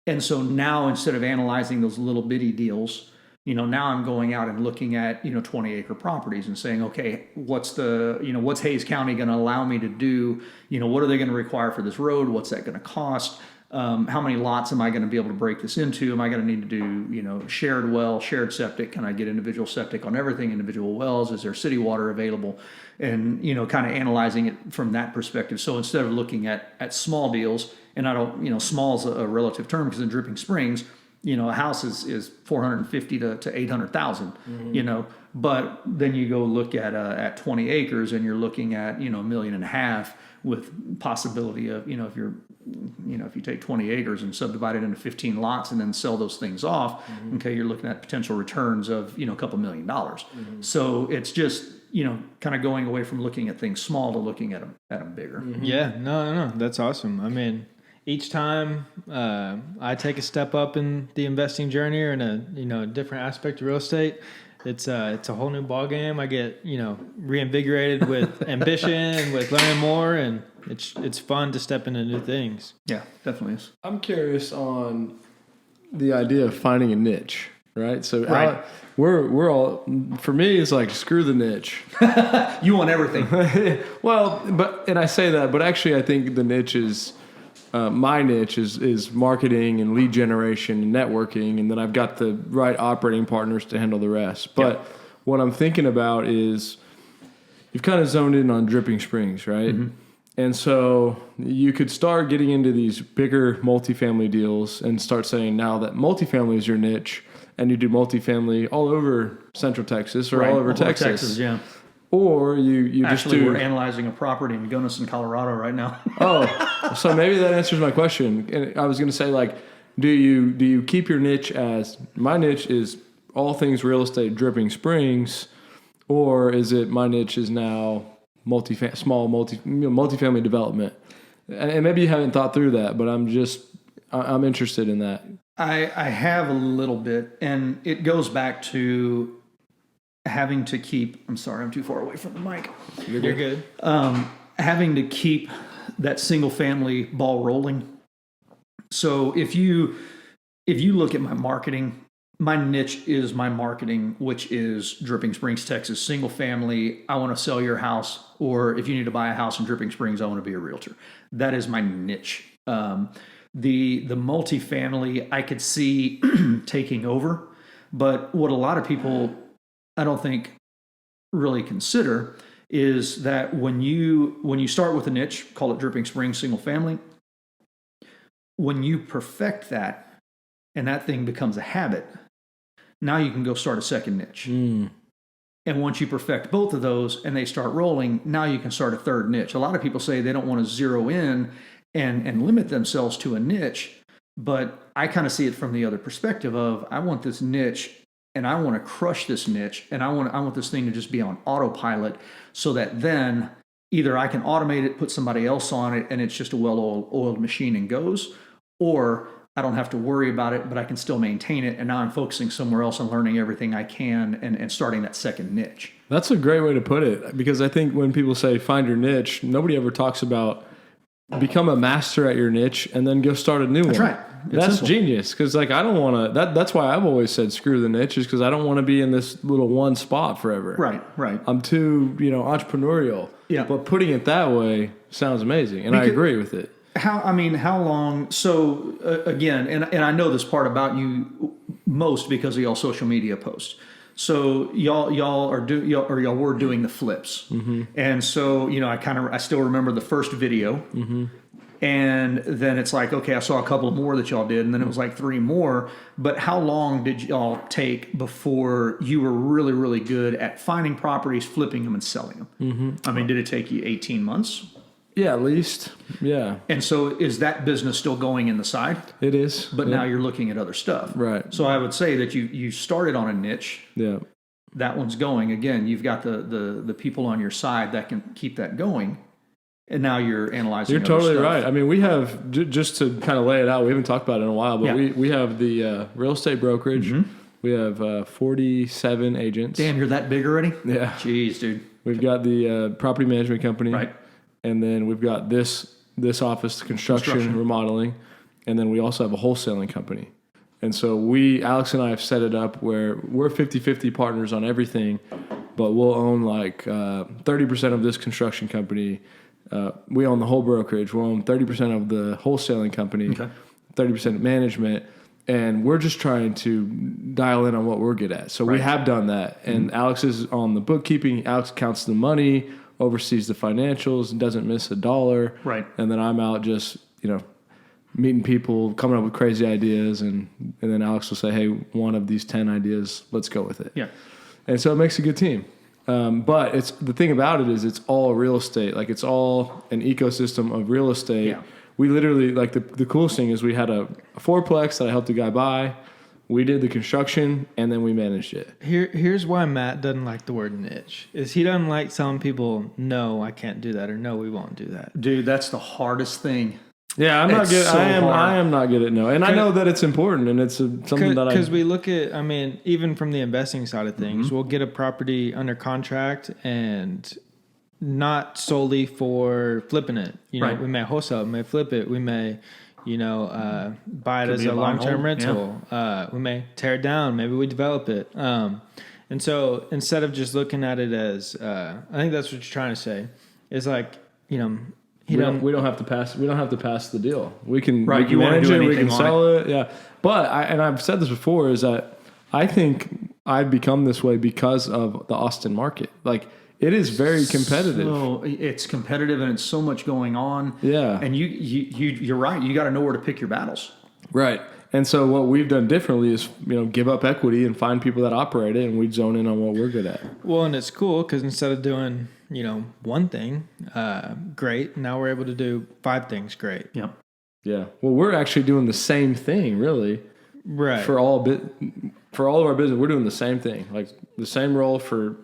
And so now, instead of analyzing those little bitty deals, now I'm going out and looking at 20-acre properties and saying, okay, what's Hays County going to allow me to do? What are they going to require for this road? What's that going to cost? How many lots am I going to be able to break this into? Am I going to need to do shared well, shared septic? Can I get individual septic on everything, individual wells? Is there city water available? And kind of analyzing it from that perspective. So instead of looking at small deals, and I don't, small is a relative term, because in Dripping Springs, a house is 450 to 800,000, but then you go look at 20 acres and you're looking at, $1.5 million with possibility of, if you take 20 acres and subdivide it into 15 lots and then sell those things off, okay, you're looking at potential returns of, a couple $1 million. So it's just, kind of going away from looking at things small to looking at them bigger. Yeah, no, that's awesome. I mean, each time I take a step up in the investing journey or in a different aspect of real estate, it's a whole new ball game. I get reinvigorated with ambition, with learning more, and it's fun to step into new things. Yeah, definitely is. I'm curious on the idea of finding a niche, right? So right. We're all, for me, it's like, screw the niche. You want everything. Well, and I say that, but actually I think the niche is. My niche is marketing and lead generation and networking, and then I've got the right operating partners to handle the rest. But what I'm thinking about is you've kind of zoned in on Dripping Springs, right? Mm-hmm. And so you could start getting into these bigger multifamily deals and start saying now that multifamily is your niche, and you do multifamily all over Central Texas or all over Texas. Yeah. Or you actually, just do. We're analyzing a property in Gunnison, Colorado right now. Oh, so maybe that answers my question. And I was going to say, like, do you keep your niche as, my niche is all things real estate, Dripping Springs, or is it my niche is now multifamily development? And maybe you haven't thought through that, but I'm interested in that. I have a little bit, and it goes back to having to keep, I'm sorry, I'm too far away from the mic. You're good. Having to keep that single family ball rolling. So if you look at my marketing, my niche is my marketing, which is Dripping Springs, Texas, single family. I want to sell your house, or if you need to buy a house in Dripping Springs, I want to be a realtor. That is my niche. The multifamily I could see taking over, but what a lot of people I don't think really consider is that when you start with a niche, call it Dripping Springs single family, when you perfect that and that thing becomes a habit, now you can go start a second niche. And once you perfect both of those and they start rolling, now you can start a third niche. A lot of people say they don't want to zero in and limit themselves to a niche, but I kind of see it from the other perspective of, I want this niche and I want to crush this niche, and I want this thing to just be on autopilot, so that then either I can automate it, put somebody else on it, and it's just a well-oiled machine and goes, or I don't have to worry about it, but I can still maintain it, and now I'm focusing somewhere else on learning everything I can and starting that second niche. That's a great way to put it, because I think when people say find your niche, nobody ever talks about become a master at your niche and then go start a new one. That's right. That's simple. Genius, because like I don't want to. That's why I've always said screw the niche, is because I don't want to be in this little one spot forever. Right. I'm too entrepreneurial. Yeah. But putting it that way sounds amazing, and I agree with it. How long? So again, and I know this part about you most because of y'all social media posts. So y'all were doing the flips, and so I still remember the first video. And then it's like, okay, I saw a couple more that y'all did, and then it was like 3 more. But how long did y'all take before you were really, really good at finding properties, flipping them, and selling them? Mm-hmm. I mean, did it take you 18 months? Yeah, at least. Yeah. And so is that business still going in the side? It is. But now you're looking at other stuff. Right. So I would say that you started on a niche. Yeah. That one's going. Again, you've got the people on your side that can keep that going. And now you're analyzing. You're totally right. I mean, we have, just to kind of lay it out, we haven't talked about it in a while, but we have the real estate brokerage. Mm-hmm. We have 47 agents. Damn, you're that big already? Yeah. Jeez, dude. We've got the property management company. Right. And then we've got this office, construction, remodeling. And then we also have a wholesaling company. And so Alex and I have set it up where we're 50-50 partners on everything, but we'll own like 30% of this construction company. We own the whole brokerage. We'll own 30% of the wholesaling company, 30% of management. And we're just trying to dial in on what we're good at. So we have done that. And Alex is on the bookkeeping. Alex counts the money, oversees the financials, and doesn't miss a dollar. Right. And then I'm out just, meeting people, coming up with crazy ideas. And then Alex will say, hey, one of these 10 ideas, let's go with it. Yeah. And so it makes a good team. But the thing about it is it's all real estate. Like, it's all an ecosystem of real estate. Yeah. We literally, like, the coolest thing is we had a fourplex that I helped a guy buy. We did the construction, and then we managed it. Here's why Matt doesn't like the word niche. Is he doesn't like telling people, no, I can't do that, or no, we won't do that. Dude, that's the hardest thing. Yeah, I'm not good. I am not good at no, and I know that it's important, and it's something that because we look at. I mean, even from the investing side of things, we'll get a property under contract and not solely for flipping it. Right. We may wholesale, we may flip it, we may, buy it Could as be a a long-term long hold. rental. We may tear it down, maybe we develop it. And so instead of just looking at it as, I think that's what you're trying to say, is like, we don't have to pass. We don't have to pass the deal. We can. Right. We can You manage want to do it. We anything can on sell it. Yeah. But I've said this before, is that I think I've become this way because of the Austin market. Like, it is very competitive. So it's competitive, and it's so much going on. Yeah. And you're right. You got to know where to pick your battles. Right. And so what we've done differently is, give up equity and find people that operate it, and we zone in on what we're good at. Well, and it's cool because instead of doing, one thing great, now we're able to do 5 things great. Yep. Yeah. Well, we're actually doing the same thing, really. Right. For all of our business, we're doing the same thing. Like, the same role for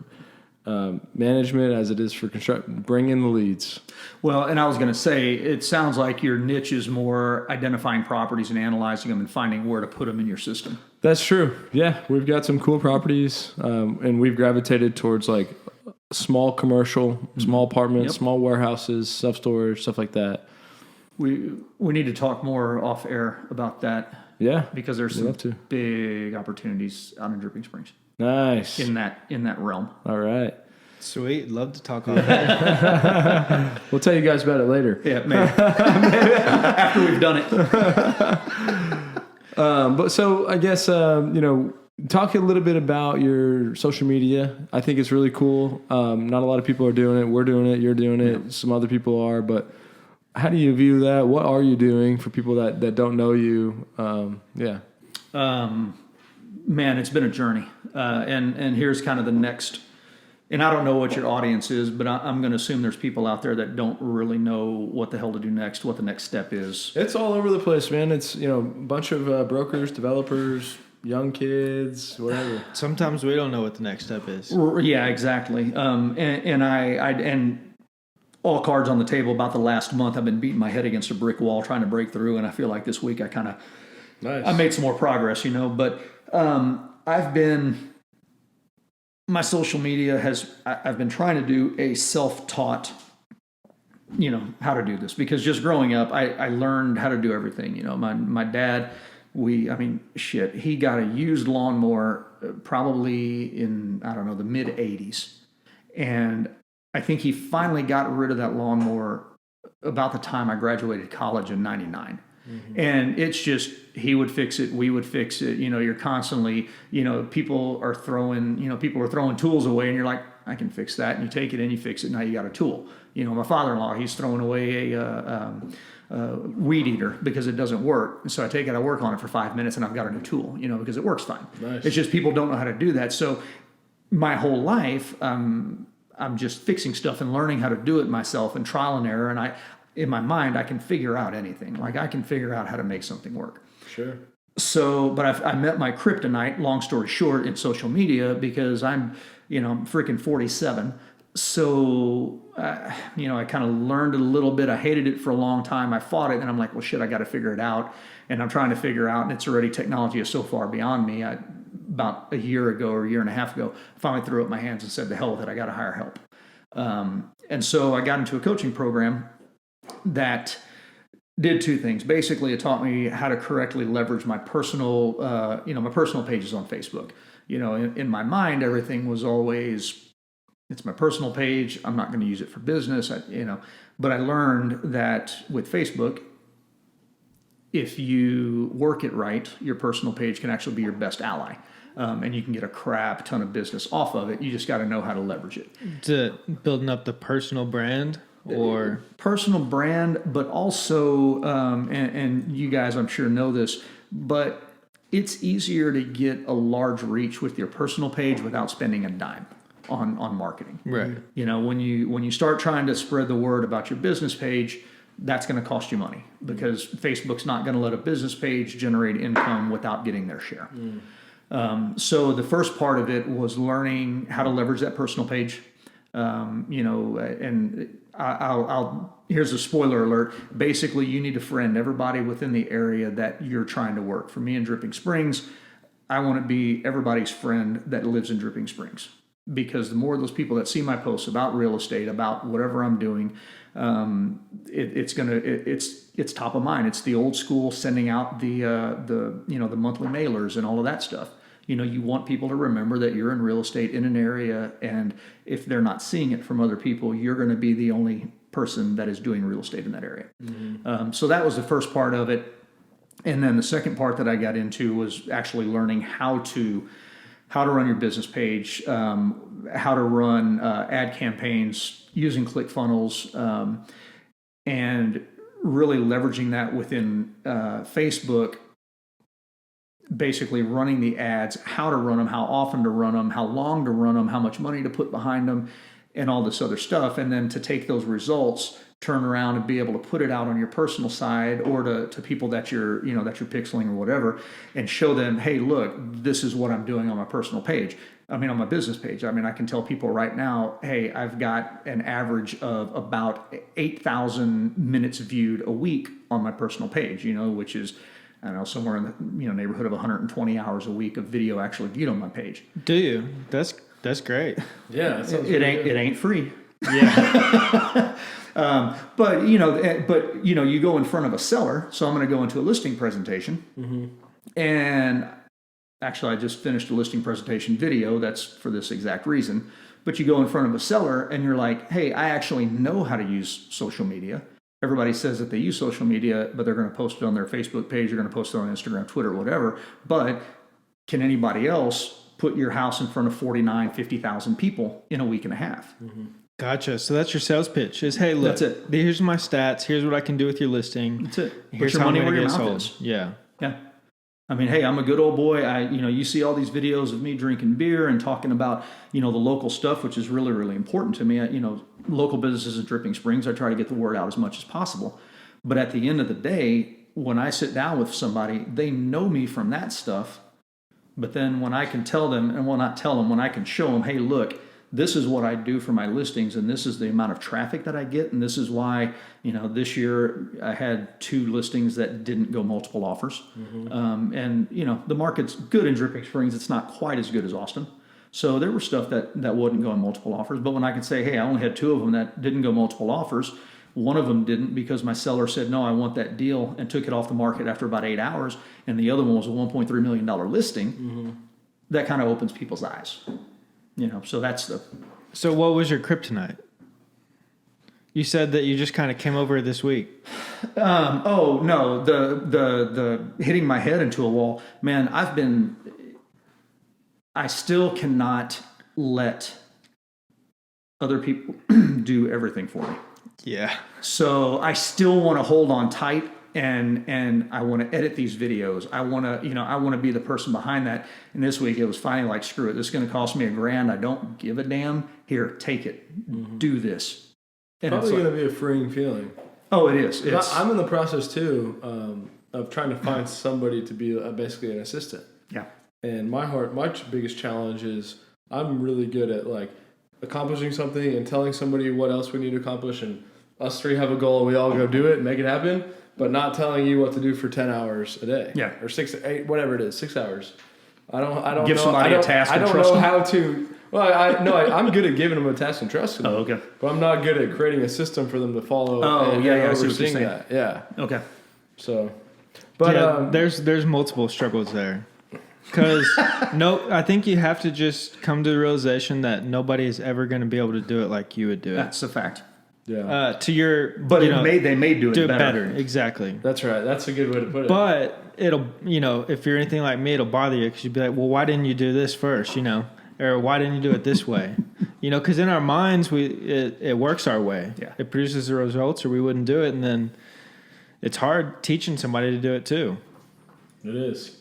management as it is for construction. Bring in the leads. Well, and I was going to say, it sounds like your niche is more identifying properties and analyzing them and finding where to put them in your system. That's true. Yeah, we've got some cool properties, and we've gravitated towards like small commercial, small apartments, small warehouses, self-storage, stuff like that. We need to talk more off air about that. Yeah, because there's some big opportunities out in Dripping Springs. Nice. In that realm. All right. Sweet. Love to talk on that. We'll tell you guys about it later. Yeah, maybe. After we've done it. But so I guess, talk a little bit about your social media. I think it's really cool. Not a lot of people are doing it. We're doing it. You're doing it. Yeah. Some other people are. But how do you view that? What are you doing for people that don't know you? Man, it's been a journey. And here's kind of the next, and I don't know what your audience is, but I'm going to assume there's people out there that don't really know what the hell to do next, what the next step is. It's all over the place, man. It's, a bunch of brokers, developers, young kids, whatever. Sometimes we don't know what the next step is. Yeah, exactly. And all cards on the table. About the last month, I've been beating my head against a brick wall trying to break through, and I feel like this week I made some more progress, but my social media I've been trying to do a self-taught, how to do this, because just growing up, I learned how to do everything. My dad, he got a used lawnmower probably in, I don't know, the mid 80s. And I think he finally got rid of that lawnmower about the time I graduated college in 99. Mm-hmm. And it's just, he would fix it, we would fix it. You're constantly, people are throwing tools away, and you're like, I can fix that. And you take it and you fix it. Now you got a tool. You know, my father-in-law, he's throwing away a weed eater because it doesn't work. And so I take it, I work on it for 5 minutes, and I've got a new tool, you know, because it works fine. Nice. It's just people don't know how to do that. So my whole life, I'm just fixing stuff and learning how to do it myself and trial and error. And in my mind, I can figure out anything. Like I can figure out how to make something work. Sure. So, but I met my kryptonite, long story short, in social media because I'm freaking 47. So, I kind of learned a little bit. I hated it for a long time. I fought it, and I'm like, well, shit, I got to figure it out. And I'm trying to figure out, and it's already, technology is so far beyond me. About a year ago or a year and a half ago, finally threw up my hands and said, the hell with it, I got to hire help. And so I got into a coaching program that did two things. Basically, it taught me how to correctly leverage my personal, my personal pages on Facebook. You know, in my mind, everything was always, it's my personal page. I'm not going to use it for business. But I learned that with Facebook, if you work it right, your personal page can actually be your best ally. And you can get a crap ton of business off of it. You just got to know how to leverage it. To building up the personal brand or personal brand, but also, and you guys I'm sure know this, but it's easier to get a large reach with your personal page without spending a dime on marketing. Right. You know, when you start trying to spread the word about your business page, that's going to cost you money because Facebook's not going to let a business page generate income without getting their share. So the first part of it was learning how to leverage that personal page. And here's a spoiler alert. Basically, you need to friend everybody within the area that you're trying to work. For me in Dripping Springs, I want to be everybody's friend that lives in Dripping Springs. Because the more of those people that see my posts about real estate, about whatever I'm doing, it's top of mind. It's the old school sending out the monthly mailers and all of that stuff. You know, you want people to remember that you're in real estate in an area, and if they're not seeing it from other people, you're going to be the only person that is doing real estate in that area. Mm-hmm. So that was the first part of it. And then the second part that I got into was actually learning how to run your business page, how to run ad campaigns using ClickFunnels, and really leveraging that within Facebook. Basically running the ads, how to run them, how often to run them, how long to run them, how much money to put behind them, and all this other stuff. And then to take those results, turn around and be able to put it out on your personal side or to people that you're pixeling or whatever, and show them, hey, look, this is what I'm doing on my personal page. I mean, on my business page. I mean, I can tell people right now, hey, I've got an average of about 8,000 minutes viewed a week on my personal page, which is, I don't know, somewhere in the neighborhood of 120 hours a week of video actually viewed on my page. Do you? That's great. Yeah, it ain't free. Yeah. But you go in front of a seller. So I'm going to go into a listing presentation, mm-hmm. and actually I just finished a listing presentation video that's for this exact reason. But you go in front of a seller and you're like, hey, I actually know how to use social media. Everybody says that they use social media, but they're going to post it on their Facebook page, they're going to post it on Instagram, Twitter, whatever. But can anybody else put your house in front of 50,000 people in a week and a half? Mm-hmm. Gotcha. So that's your sales pitch is, hey, look, that's it. Here's my stats. Here's what I can do with your listing. That's it. Here's put your how money I'm where going your to get mouth sold. is. Yeah. Yeah. I mean, hey, I'm a good old boy. You see all these videos of me drinking beer and talking about, the local stuff, which is really, really important to me. Local businesses in Dripping Springs, I try to get the word out as much as possible. But at the end of the day, when I sit down with somebody, they know me from that stuff. But then when I can tell them, and well, not tell them, when I can show them, hey, look, this is what I do for my listings, and this is the amount of traffic that I get, and this is why, this year I had 2 listings that didn't go multiple offers. Mm-hmm. And the market's good in Dripping Springs. It's not quite as good as Austin. So there were stuff that wouldn't go in multiple offers. But when I can say, hey, I only had 2 of them that didn't go multiple offers, one of them didn't because my seller said, no, I want that deal, and took it off the market after about 8 hours, and the other one was a $1.3 million listing, mm-hmm. that kind of opens people's eyes. So that's the... So what was your kryptonite? You said that you just kind of came over this week. The hitting my head into a wall. Man, I still cannot let other people do everything for me. Yeah. So I still want to hold on tight, and I want to edit these videos. I want to be the person behind that. And this week it was finally like, screw it. This is going to cost me $1,000. I don't give a damn. Here, take it. Do this. And Probably going to be a freeing feeling. Oh, it is. I'm in the process too of trying to find somebody to be basically an assistant. Yeah. And my biggest challenge is I'm really good at like accomplishing something and telling somebody what else we need to accomplish, and us three have a goal and we all go do it and make it happen, but not telling you what to do for 10 hours a day. Yeah. Or 6, 8, whatever it is, 6 hours. I don't give know, somebody a task. I and don't trust know them. how to. Well, I'm good at giving them a task and trusting them. Oh, okay. But I'm not good at creating a system for them to follow. Oh, and yeah, I see what you're overseeing saying. that. Yeah. Okay. So, but there's multiple struggles there. Because I think you have to just come to the realization that nobody is ever going to be able to do it like you would do it. That's a fact. Yeah. To your, But they may do it better. Exactly. That's right. That's a good way to put it. But it'll, if you're anything like me, it'll bother you because you'd be like, well, why didn't you do this first? Or why didn't you do it this way? Because in our minds, it works our way. Yeah. It produces the results, or we wouldn't do it. And then it's hard teaching somebody to do it too. It is.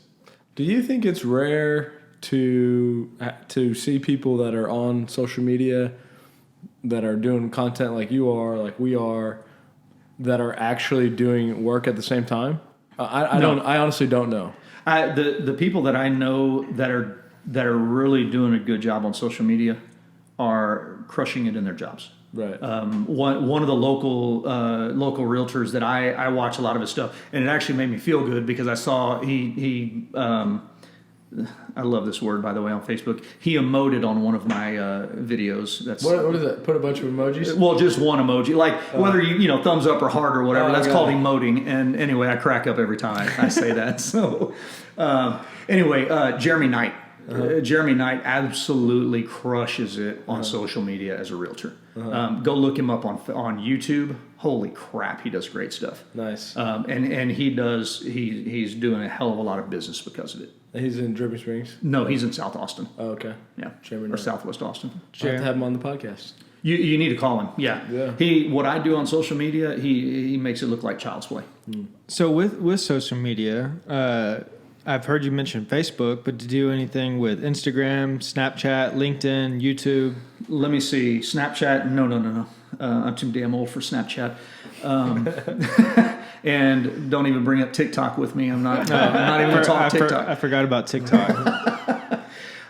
Do you think it's rare to see people that are on social media that are doing content like you are, like we are, that are actually doing work at the same time? I honestly don't know. The people that I know that are really doing a good job on social media are crushing it in their jobs. Right. One of the local realtors that I watch a lot of his stuff, and it actually made me feel good because I saw he I love this word, by the way, on Facebook. He emoted on one of my videos. That's what is that? Put a bunch of emojis? Well, just one emoji, like whether you thumbs up or heart or whatever. That's called emoting. And anyway, I crack up every time I say that. So anyway, Jeremy Knight. Jeremy Knight absolutely crushes it on social media as a realtor. Go look him up on YouTube. Holy crap, he does great stuff. Nice. And he's doing a hell of a lot of business because of it. He's in Dripping Springs? No, he's in South Austin. Oh, okay. Yeah. Jeremy Or Knight. Southwest Austin. I'll have to have him on the podcast. You need to call him. Yeah. Yeah. What I do on social media, he makes it look like child's play. So with social media, I've heard you mention Facebook, but to do anything with Instagram, Snapchat, LinkedIn, YouTube? Let me see. Snapchat? No. I'm too damn old for Snapchat. And don't even bring up TikTok with me. I'm not even going to talk TikTok. I forgot about TikTok.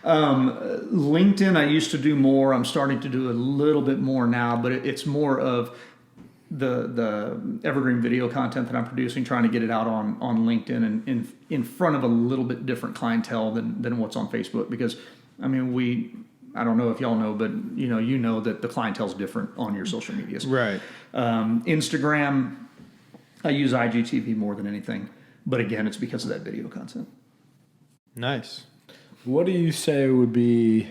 LinkedIn, I used to do more. I'm starting to do a little bit more now, but it's more of the evergreen video content that I'm producing, trying to get it out on LinkedIn and in front of a little bit different clientele than what's on Facebook. Because, I don't know if y'all know, but you know that the clientele's different on your social medias. Right. Instagram, I use IGTV more than anything. But again, it's because of that video content. Nice. What do you say would be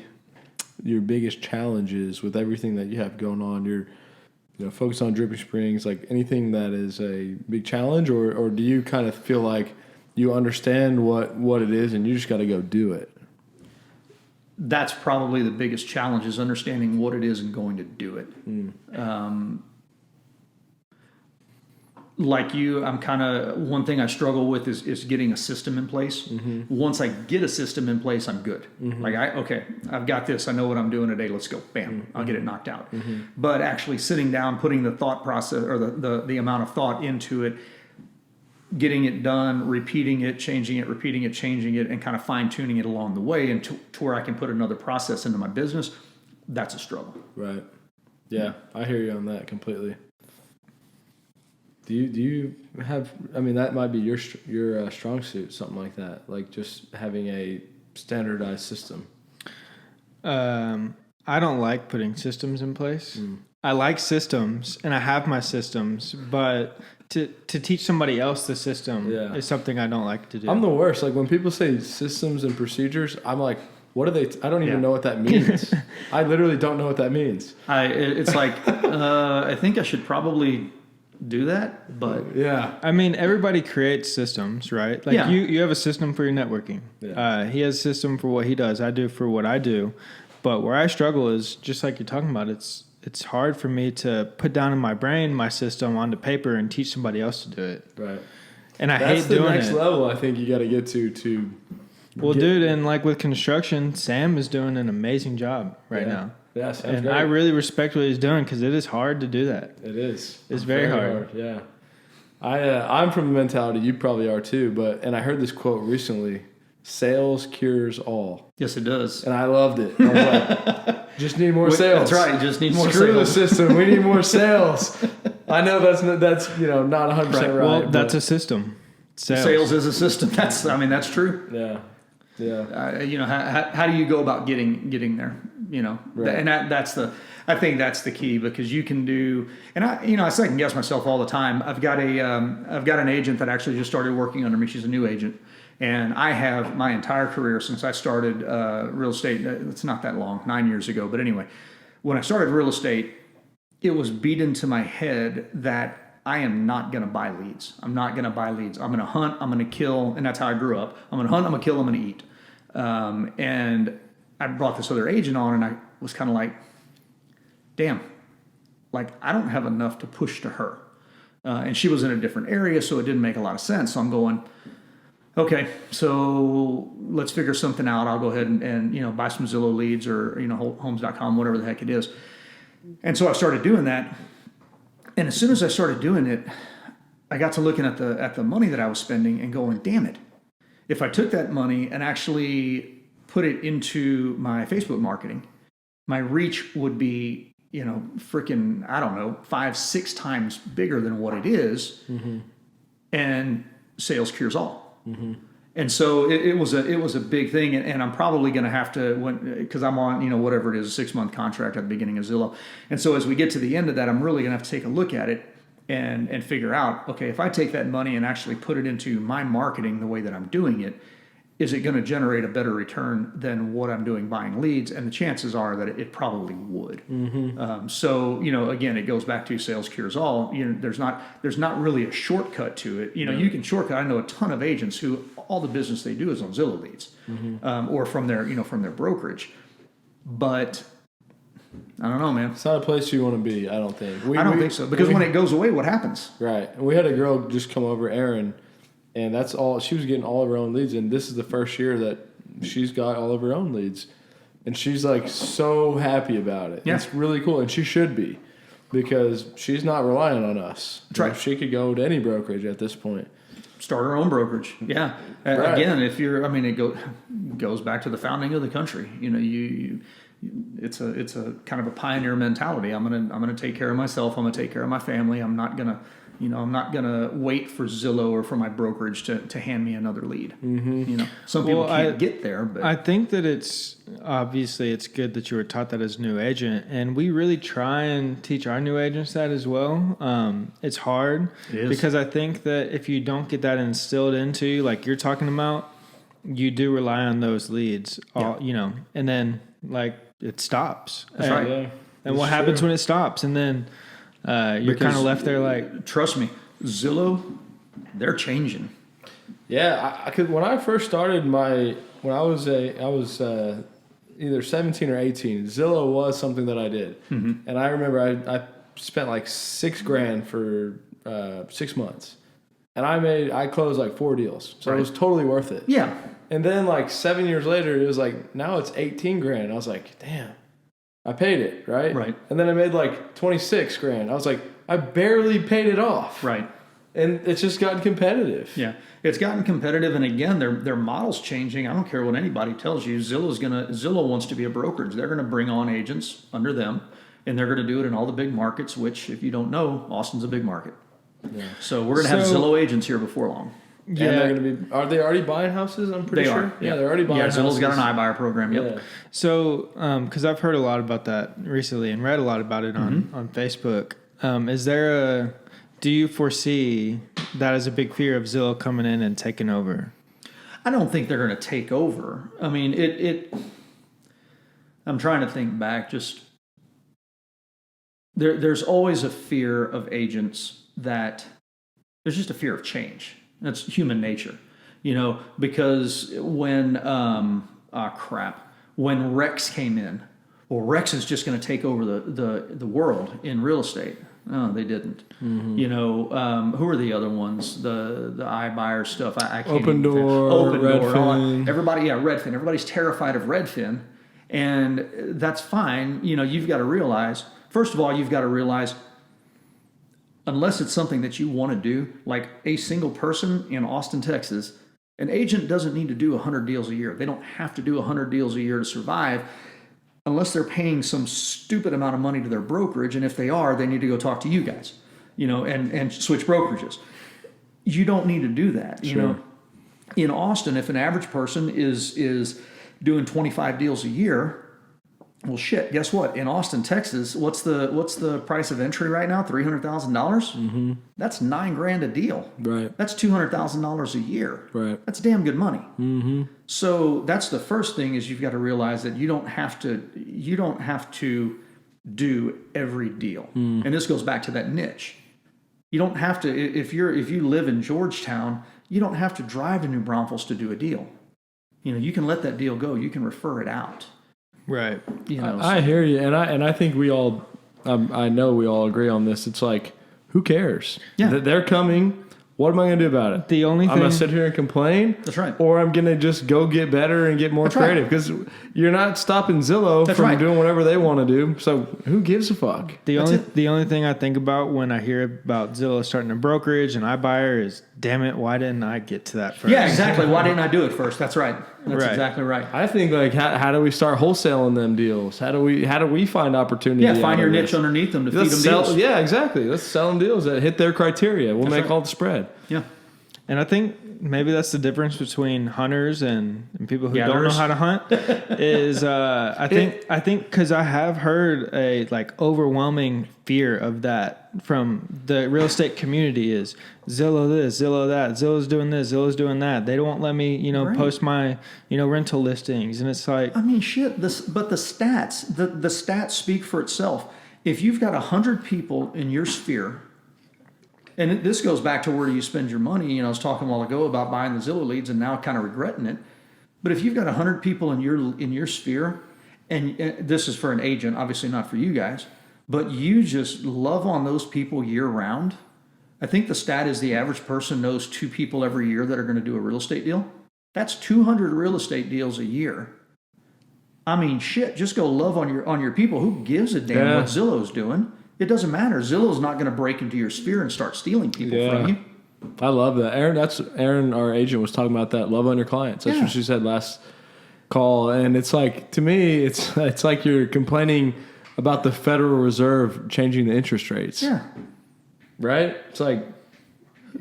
your biggest challenges with everything that you have going on? You're focused on Dripping Springs, like anything that is a big challenge, or do you kind of feel like you understand what it is and you just got to go do it? That's probably the biggest challenge, is understanding what it is and going to do it. Like you, I'm kind of, one thing I struggle with is getting a system in place. Once I get a system in place, I'm good. Like I've got this. I know what I'm doing today. Let's go. Bam. I'll get it knocked out. But actually sitting down, putting the thought process or the amount of thought into it, getting it done, repeating it, changing it, repeating it, changing it, and kind of fine tuning it along the way and to where I can put another process into my business. That's a struggle. Right. Yeah. I hear you on that completely. Do you have? That might be your strong suit, something like that, like just having a standardized system. I don't like putting systems in place. I like systems, and I have my systems, but to teach somebody else the system is something I don't like to do. I'm the worst. Like when people say systems and procedures, I'm like, what are they? I don't even know what that means. I literally don't know what that means. It's like I think I should probably do that, but everybody creates systems, right? Like you have a system for your networking. He has a system for what he does. I do for what I do. But where I struggle is just like you're talking about. It's it's hard for me to put down in my brain my system onto paper and teach somebody else to do it. Right. And I That's hate doing the next it. level I think you got to get to. Well, dude, and like with construction, Sam is doing an amazing job right now. Yeah, Sam's and great. I really respect what he's doing because it is hard to do that. It is. It's very hard. Yeah. I'm from the mentality, you probably are too, and I heard this quote recently, sales cures all. Yes, it does. And I loved it. I was like, just need more sales. That's right. Just need more Screw sales. the system. We need more sales. I know that's not 100% right. Well, that's a system. Sales is a system. That's true. Yeah. Yeah. How do you go about getting there? Right. And I think that's the key, because you can do, and I second guess myself all the time. I've got an agent that actually just started working under me. She's a new agent, and I have my entire career since I started real estate. It's not that long, 9 years ago. But anyway, when I started real estate, it was beat into my head that I am not going to buy leads. I'm not going to buy leads. I'm going to hunt. I'm going to kill. And that's how I grew up. I'm going to hunt. I'm going to kill. I'm going to eat. And I brought this other agent on, and I was kind of like, damn, like I don't have enough to push to her. And she was in a different area, so it didn't make a lot of sense. So I'm going, okay, so let's figure something out. I'll go ahead and buy some Zillow leads or, homes.com, whatever the heck it is. And so I started doing that. And as soon as I started doing it, I got to looking at the money that I was spending and going, damn it. If I took that money and actually put it into my Facebook marketing, my reach would be, freaking, I don't know, 5-6 times bigger than what it is. Mm-hmm. And sales cures all. Mm-hmm. And so it was a big thing, and I'm probably going to have to, because I'm on, whatever it is, a 6-month contract at the beginning of Zillow. And so as we get to the end of that, I'm really going to have to take a look at it and figure out, okay, if I take that money and actually put it into my marketing the way that I'm doing it, is it going to generate a better return than what I'm doing buying leads? And the chances are that it probably would. Mm-hmm. So, again, it goes back to sales cures all. There's not really a shortcut to it. You can shortcut. I know a ton of agents who all the business they do is on Zillow leads, mm-hmm. Or from their brokerage. But I don't know, man. It's not a place you want to be, I don't think. I don't think so. Because when it goes away, what happens? Right. And we had a girl just come over, Erin, and that's all. She was getting all of her own leads, and this is the first year that she's got all of her own leads. And she's like so happy about it. Yeah. It's really cool, and she should be, because she's not relying on us. That's right. She could go to any brokerage at this point. Start her own brokerage. Yeah. Right. Again, it goes back to the founding of the country. It's a kind of a pioneer mentality. I'm gonna take care of myself. I'm gonna take care of my family. I'm not gonna wait for Zillow or for my brokerage to hand me another lead. Mm-hmm. Some people can't get there, but I think that it's good that you were taught that as a new agent, and we really try and teach our new agents that as well. It's hard because I think that if you don't get that instilled into you, like you're talking about, you do rely on those leads, and then like it stops. That's right. Yeah. And what happens when it stops? And then you're kind of left there like... Trust me, Zillow, they're changing. Yeah, when I first started I was either 17 or 18, Zillow was something that I did. Mm-hmm. And I remember I spent like $6,000 for 6 months. And I closed like 4 deals. So It was totally worth it. Yeah. And then like 7 years later, it was like, now it's $18,000. I was like, damn, I paid it, right? Right. And then I made like $26,000. I was like, I barely paid it off. Right. And it's just gotten competitive. Yeah. It's gotten competitive. And again, their model's changing. I don't care what anybody tells you. Zillow wants to be a brokerage. They're going to bring on agents under them, and they're going to do it in all the big markets, which if you don't know, Austin's a big market. Yeah. So we're going to have Zillow agents here before long. Yeah, and they're going to be. Are they already buying houses? I'm pretty sure. Yeah, they're already buying houses. Zillow's got an iBuyer program. Yep. Yeah. So, because I've heard a lot about that recently and read a lot about it on Facebook. Do you foresee that as a big fear of Zillow coming in and taking over? I don't think they're going to take over. I mean, I'm trying to think back. Just there's always a fear of agents that there's just a fear of change. That's human nature, because when when Rex came in, well, Rex is just going to take over the world in real estate. No, they didn't. You know, who are the other ones? The iBuyer stuff. I can't Open Door, Redfin. Everybody, Redfin. Everybody's terrified of Redfin, and that's fine. You know, you've got to realize, first of all, unless it's something that you want to do, like a single person in Austin, Texas, an agent doesn't need to do 100 deals a year. They don't have to do 100 deals a year to survive unless they're paying some stupid amount of money to their brokerage. And if they are, they need to go talk to you guys, you know, and switch brokerages. You don't need to do that. You know, in Austin, if an average person is doing 25 deals a year, well, shit, guess what? In Austin, Texas, what's the price of entry right now? $300,000? That's $9,000 a deal. Right. That's $200,000 a year. Right. That's damn good money. So that's the first thing, is you've got to realize that you don't have to do every deal. And this goes back to that niche. You don't have to, if you live in Georgetown, you don't have to drive to New Braunfels to do a deal. You know, you can let that deal go. You can refer it out. Right. You know, I hear you, and I think we all, I know we all agree on this. It's like, who cares? Yeah. They're coming. What am I going to do about it? The only I'm thing, going to sit here and complain. That's right. Or I'm going to just go get better and get more creative, because you're not stopping Zillow from doing whatever they want to do. So who gives a fuck? the only thing I think about when I hear about Zillow starting a brokerage and iBuyer is, damn it, why didn't I get to that first? Yeah, exactly. Why didn't I do it first? That's right. That's Right. exactly right. I think, like, how do we start wholesaling them deals? How do we find opportunity? Yeah, find out your of niche this? underneath them to feed Let's them sell, deals. yeah, exactly. Let's sell them deals that hit their criteria. We'll make right. all the spread. Yeah. And I think maybe that's the difference between hunters and people who don't know Gatherers. how to hunt. Is I think because I have heard a like overwhelming fear of that from the real estate community is Zillow this, Zillow that, Zillow's doing this, Zillow's doing that. They won't let me, Right. post my, rental listings, and it's like, I mean, shit. But the stats, the stats speak for itself. If you've got 100 people in your sphere, and this goes back to where do you spend your money. You know, I was talking a while ago about buying the Zillow leads and now kind of regretting it. But if you've got 100 people in your sphere, and this is for an agent, obviously not for you guys, but you just love on those people year round. I think the stat is the average person knows 2 people every year that are going to do a real estate deal. That's 200 real estate deals a year. I mean, shit, just go love on your people. Who gives a damn what Zillow's doing? It doesn't matter. Zillow's not going to break into your sphere and start stealing people from you. I love that. Erin, our agent, was talking about that. Love on your clients. That's what she said last call. And it's like, to me, it's like you're complaining about the Federal Reserve changing the interest rates. Yeah. Right? It's like,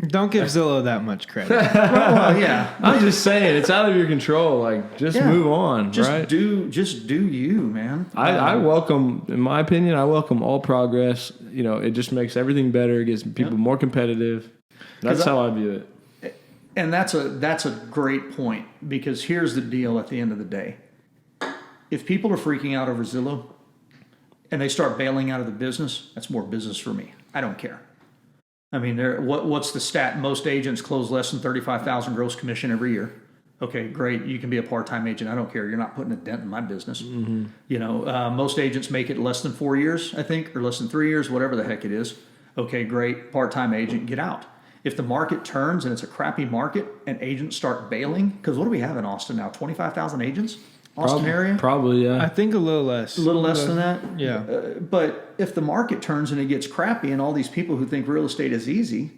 don't give Zillow that much credit. Well, yeah. I'm just saying, it's out of your control. Like, just move on, right? Just do you, man. I welcome, in my opinion, all progress. You know, it just makes everything better. It gets people more competitive. That's how I view it. And that's a great point, because here's the deal at the end of the day. If people are freaking out over Zillow and they start bailing out of the business, that's more business for me. I don't care. I mean, what's the stat? Most agents close less than $35,000 gross commission every year. Okay, great. You can be a part-time agent. I don't care. You're not putting a dent in my business. You know, most agents make it less than 4 years, I think, or less than 3 years, whatever the heck it is. Okay, great. Part-time agent, get out. If the market turns and it's a crappy market and agents start bailing, because what do we have in Austin now? 25,000 agents? Austin area? Probably, yeah. I think a little less. A little less than that? Yeah. But if the market turns and it gets crappy and all these people who think real estate is easy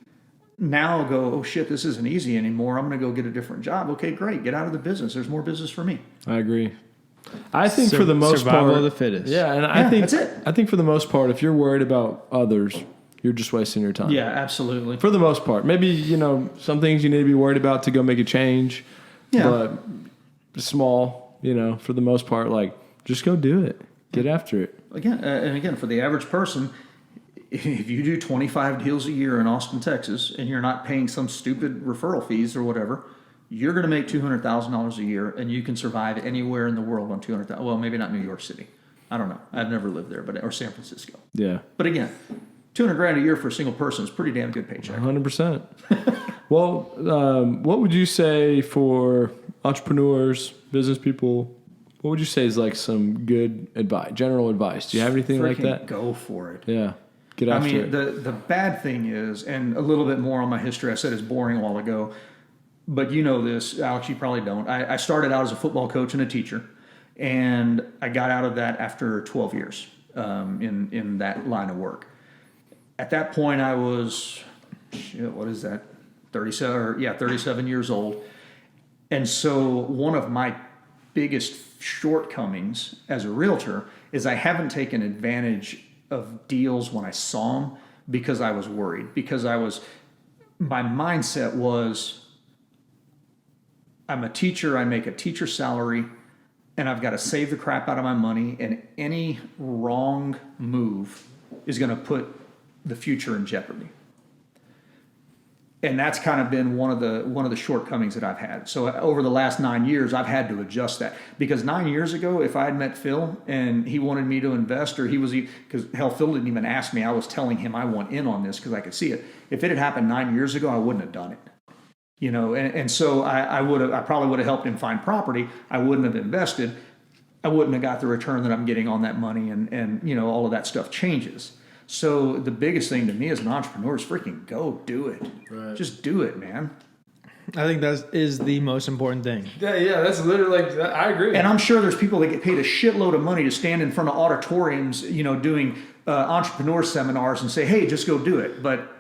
now go, oh shit, this isn't easy anymore. I'm going to go get a different job. Okay, great. Get out of the business. There's more business for me. I agree. I think for the most survival part, of the fittest. Yeah, and I think that's it. I think for the most part, if you're worried about others, you're just wasting your time. Yeah, absolutely. For the most part, maybe some things you need to be worried about to go make a change. Yeah. But small. For the most part, like, just go do it. Get after it. Again, for the average person, if you do 25 deals a year in Austin, Texas, and you're not paying some stupid referral fees or whatever, you're going to make $200,000 a year, and you can survive anywhere in the world on $200,000. Well, maybe not New York City. I don't know. I've never lived there, or San Francisco. Yeah. But again, $200,000 a year for a single person is a pretty damn good paycheck. 100%. Well, what would you say for entrepreneurs, business people, What would you say is like some good advice, general advice? Do you have anything like that? Go for it. Yeah. Get after it. The bad thing is, and a little bit more on my history, I said it's boring a while ago, but you know this, Alex, you probably don't. I started out as a football coach and a teacher, and I got out of that after 12 years in that line of work. At that point, I was, 37 years old. And so one of my biggest shortcomings as a realtor is I haven't taken advantage of deals when I saw them because I was worried. Because my mindset was, I'm a teacher, I make a teacher salary, and I've got to save the crap out of my money, and any wrong move is going to put the future in jeopardy. And that's kind of been one of the shortcomings that I've had. So over the last 9 years, I've had to adjust that. Because 9 years ago, if I had met Phil and he wanted me to invest, or because Phil didn't even ask me, I was telling him I want in on this because I could see it. If it had happened 9 years ago, I wouldn't have done it. And so I probably would have helped him find property. I wouldn't have invested. I wouldn't have got the return that I'm getting on that money, and all of that stuff changes. So the biggest thing to me as an entrepreneur is freaking go do it. Right. Just do it, man. I think that is the most important thing. Yeah, that's literally I agree. And I'm sure there's people that get paid a shitload of money to stand in front of auditoriums, doing entrepreneur seminars and say, hey, just go do it. But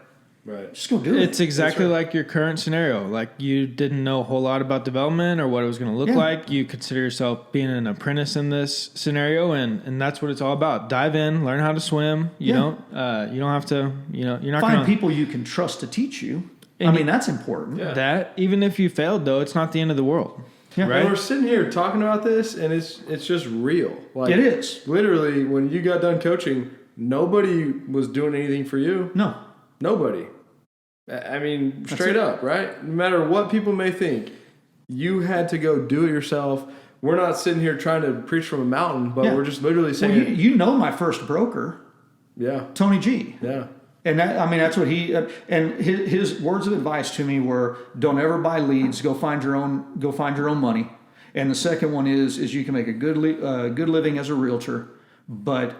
just go do it. It's exactly like your current scenario. Like you didn't know a whole lot about development or what it was going to look like. You consider yourself being an apprentice in this scenario, and that's what it's all about. Dive in, learn how to swim. You don't have to. You're not find people you can trust to teach you. That's important. Yeah. That even if you failed, though, it's not the end of the world. Yeah. Right? And we're sitting here talking about this, and it's just real. Like, it is. Literally, when you got done coaching, nobody was doing anything for you. No. Nobody. Straight up, right? No matter what people may think, you had to go do it yourself. We're not sitting here trying to preach from a mountain, but we're just literally saying... Well, you know my first broker. Yeah. Tony G. Yeah. And that's what and his words of advice to me were, don't ever buy leads, go find your own money. And the second one is you can make a good living as a realtor, but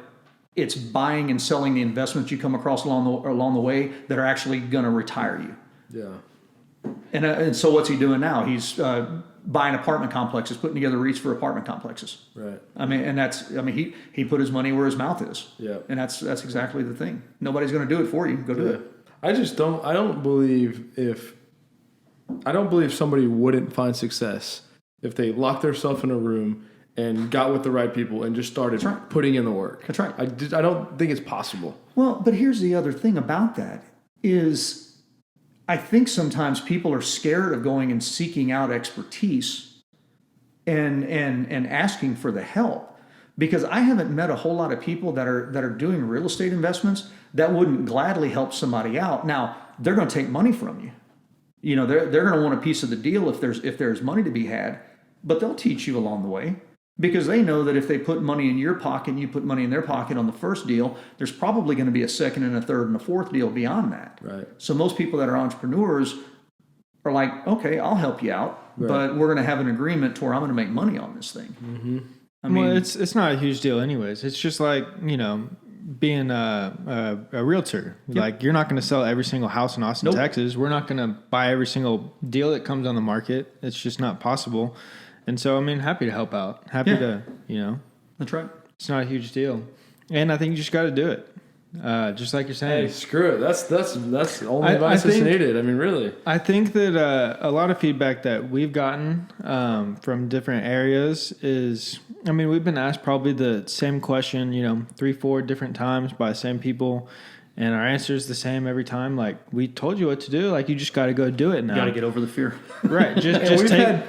it's buying and selling the investments you come across along the way that are actually going to retire you. Yeah. And so what's he doing now? He's buying apartment complexes, putting together REITs for apartment complexes. Right. He put his money where his mouth is. Yeah. And that's exactly the thing. Nobody's going to do it for you. Go do it. I don't believe somebody wouldn't find success if they locked themselves in a room and got with the right people and just started putting in the work. That's right. I don't think it's possible. Well, but here's the other thing about that is I think sometimes people are scared of going and seeking out expertise and asking for the help, because I haven't met a whole lot of people that are doing real estate investments that wouldn't gladly help somebody out. Now, they're going to take money from you. They're going to want a piece of the deal if there's money to be had, but they'll teach you along the way. Because they know that if they put money in your pocket and you put money in their pocket on the first deal, there's probably going to be a second and a third and a fourth deal beyond that. Right. So most people that are entrepreneurs are like, okay, I'll help you out, but we're going to have an agreement to where I'm going to make money on this thing. Mm-hmm. It's not a huge deal anyways. It's just like, being a realtor. Yep. Like you're not going to sell every single house in Austin, Texas. We're not going to buy every single deal that comes on the market. It's just not possible. And so, happy to help out. Happy to, That's right. It's not a huge deal. And I think you just got to do it. Just like you're saying. Hey, screw it. That's the only advice that's needed. Really. I think that a lot of feedback that we've gotten from different areas is, we've been asked probably the same question, 3-4 different times by the same people. And our answer is the same every time. Like, we told you what to do. Like, you just got to go do it now. You got to get over the fear. Right.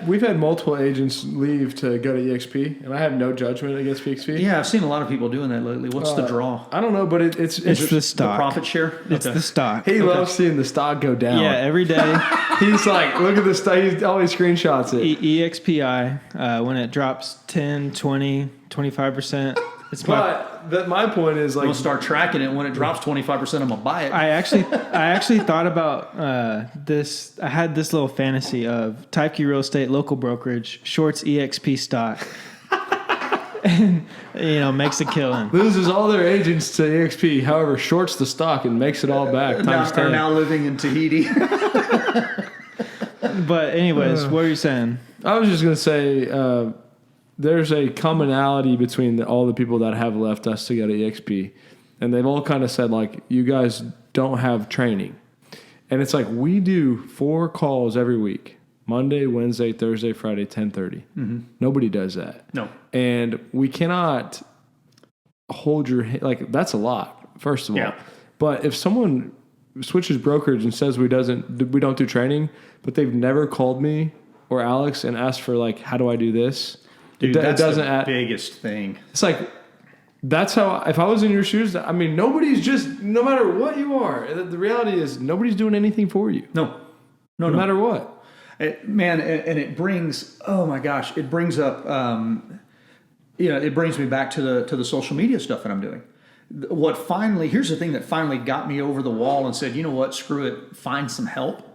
We've had multiple agents leave to go to EXP, and I have no judgment against EXP. Yeah, I've seen a lot of people doing that lately. What's the draw? I don't know, but it's the stock. The profit share? It's the stock. He loves seeing the stock go down. Yeah, every day. He's like, look at the stock. He always screenshots it. EXPI, when it drops 10, 20, 25%. My point is like, we'll start tracking it. When it drops 25%, I'm gonna buy it. I actually thought about this. I had this little fantasy of Teifke Real Estate, local brokerage, shorts EXP stock. and makes a killing. Loses all their agents to EXP, however, shorts the stock and makes it all back. Are now living in Tahiti. But anyways, what were you saying? I was just going to say there's a commonality between all the people that have left us to go to EXP. And they've all kind of said, like, you guys don't have training. And it's like we do 4 calls every week. Monday, Wednesday, Thursday, Friday, 10:30. Mm-hmm. Nobody does that. No. And we cannot hold your hand. Like, that's a lot, first of all. But if someone switches brokerage and says we don't do training, but they've never called me or Alex and asked for, like, how do I do this? Dude, that's the biggest thing. It's like, that's how, if I was in your shoes, I mean, nobody's just, no matter what you are, the reality is nobody's doing anything for you. No matter what. Man, and it brings, oh my gosh, it brings up, it brings me back to the social media stuff that I'm doing. Here's the thing that finally got me over the wall and said, you know what, screw it, find some help,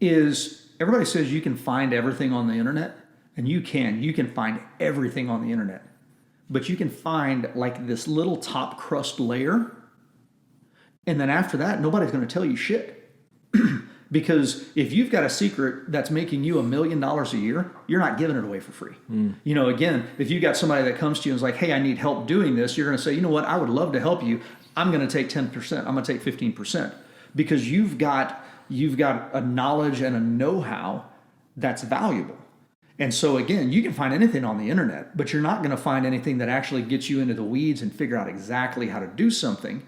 is everybody says you can find everything on the internet, and you can find everything on the internet, but you can find like this little top crust layer, and then after that, nobody's going to tell you shit. Because if you've got a secret that's making you $1 million a year, you're not giving it away for free. Again, if you got somebody that comes to you and is like, hey, I need help doing this, you're going to say, you know what, I would love to help you. I'm going to take 10%. I'm going to take 15%. Because you've got a knowledge and a know-how that's valuable. And so again, you can find anything on the internet, but you're not going to find anything that actually gets you into the weeds and figure out exactly how to do something.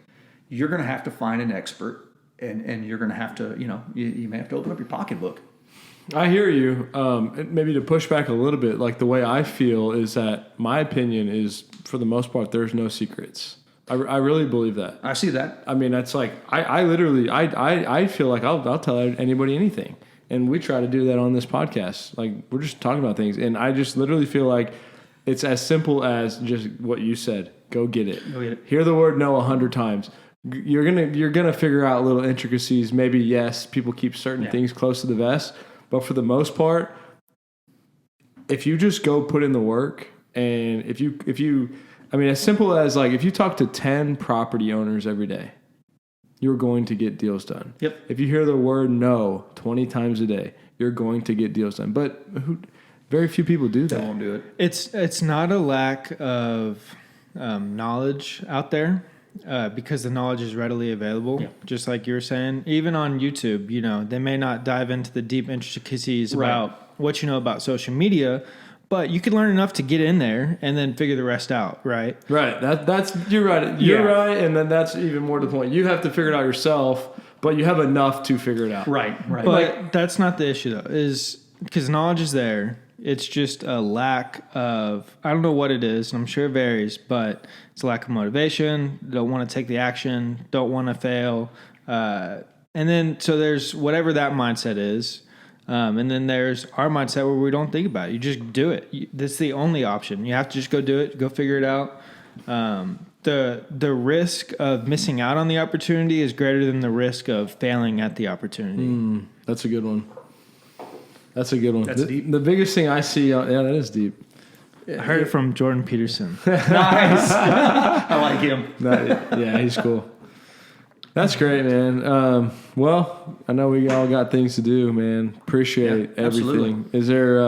You're going to have to find an expert. And you're going to have to, you may have to open up your pocketbook. I hear you. Maybe to push back a little bit, like the way I feel is that my opinion is, for the most part, there's no secrets. I really believe that. I see that. I mean, that's like, I literally feel like I'll tell anybody anything. And we try to do that on this podcast. Like, we're just talking about things. And I just literally feel like it's as simple as just what you said. Go get it. Go get it. Hear the word no 100 times. You're gonna figure out little intricacies. Maybe yes, people keep certain things close to the vest, but for the most part, if you just go put in the work, and if you, I mean, as simple as like if you talk to 10 property owners every day, you're going to get deals done. Yep. If you hear the word no 20 times a day, you're going to get deals done. But very few people do that. They won't do it. It's not a lack of knowledge out there. Because the knowledge is readily available, just like you were saying. Even on YouTube, they may not dive into the deep intricacies about what you know about social media, but you can learn enough to get in there and then figure the rest out, right? Right. That's you're right. You're right, and then that's even more to the point. You have to figure it out yourself, but you have enough to figure it out. Right. But that's not the issue, though. Is because knowledge is there. It's just a lack of, I don't know what it is, and I'm sure it varies, but it's a lack of motivation, don't want to take the action, don't want to fail. And then, so there's whatever that mindset is. And then there's our mindset where we don't think about it. You just do it. That's the only option. You have to just go do it, go figure it out. The risk of missing out on the opportunity is greater than the risk of failing at the opportunity. That's a good one. That's a good one. That's deep. The biggest thing I see, that is deep. I heard it from Jordan Peterson. Nice. I like him. Yeah, he's cool. That's great, man. Well, I know we all got things to do, man. Appreciate everything. Absolutely. Is there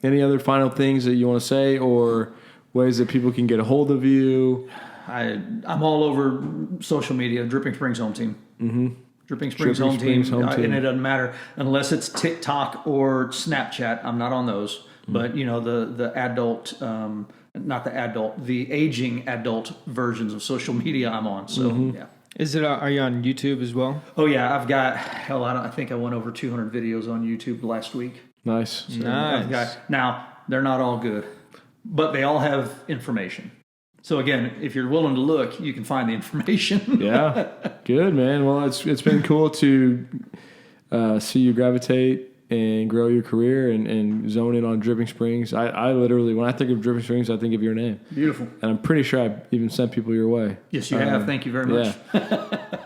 any other final things that you want to say, or ways that people can get a hold of you? I'm all over social media. Dripping Springs Home Team. Mm-hmm. Dripping Springs Home Team. And it doesn't matter unless it's TikTok or Snapchat. I'm not on those. But the adult, not the adult, the aging adult versions of social media I'm on. So yeah. Are you on YouTube as well? Oh yeah, I've got I think I went over 200 videos on YouTube last week. Nice. So now they're not all good, but they all have information. So again, if you're willing to look, you can find the information. Yeah, good, man. Well, it's been cool to see you gravitate and grow your career and zone in on Dripping Springs. I literally, when I think of Dripping Springs, I think of your name. Beautiful. And I'm pretty sure I even sent people your way. Yes, you have. Thank you very much.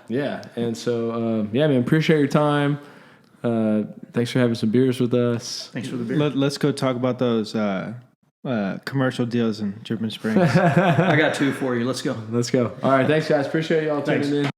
Yeah. And so, man, appreciate your time. Thanks for having some beers with us. Thanks for the beer. Let's go talk about those commercial deals in Dripping Springs. I got 2 for you. Let's go. Let's go. All right. Thanks, guys. Appreciate y'all tuning in.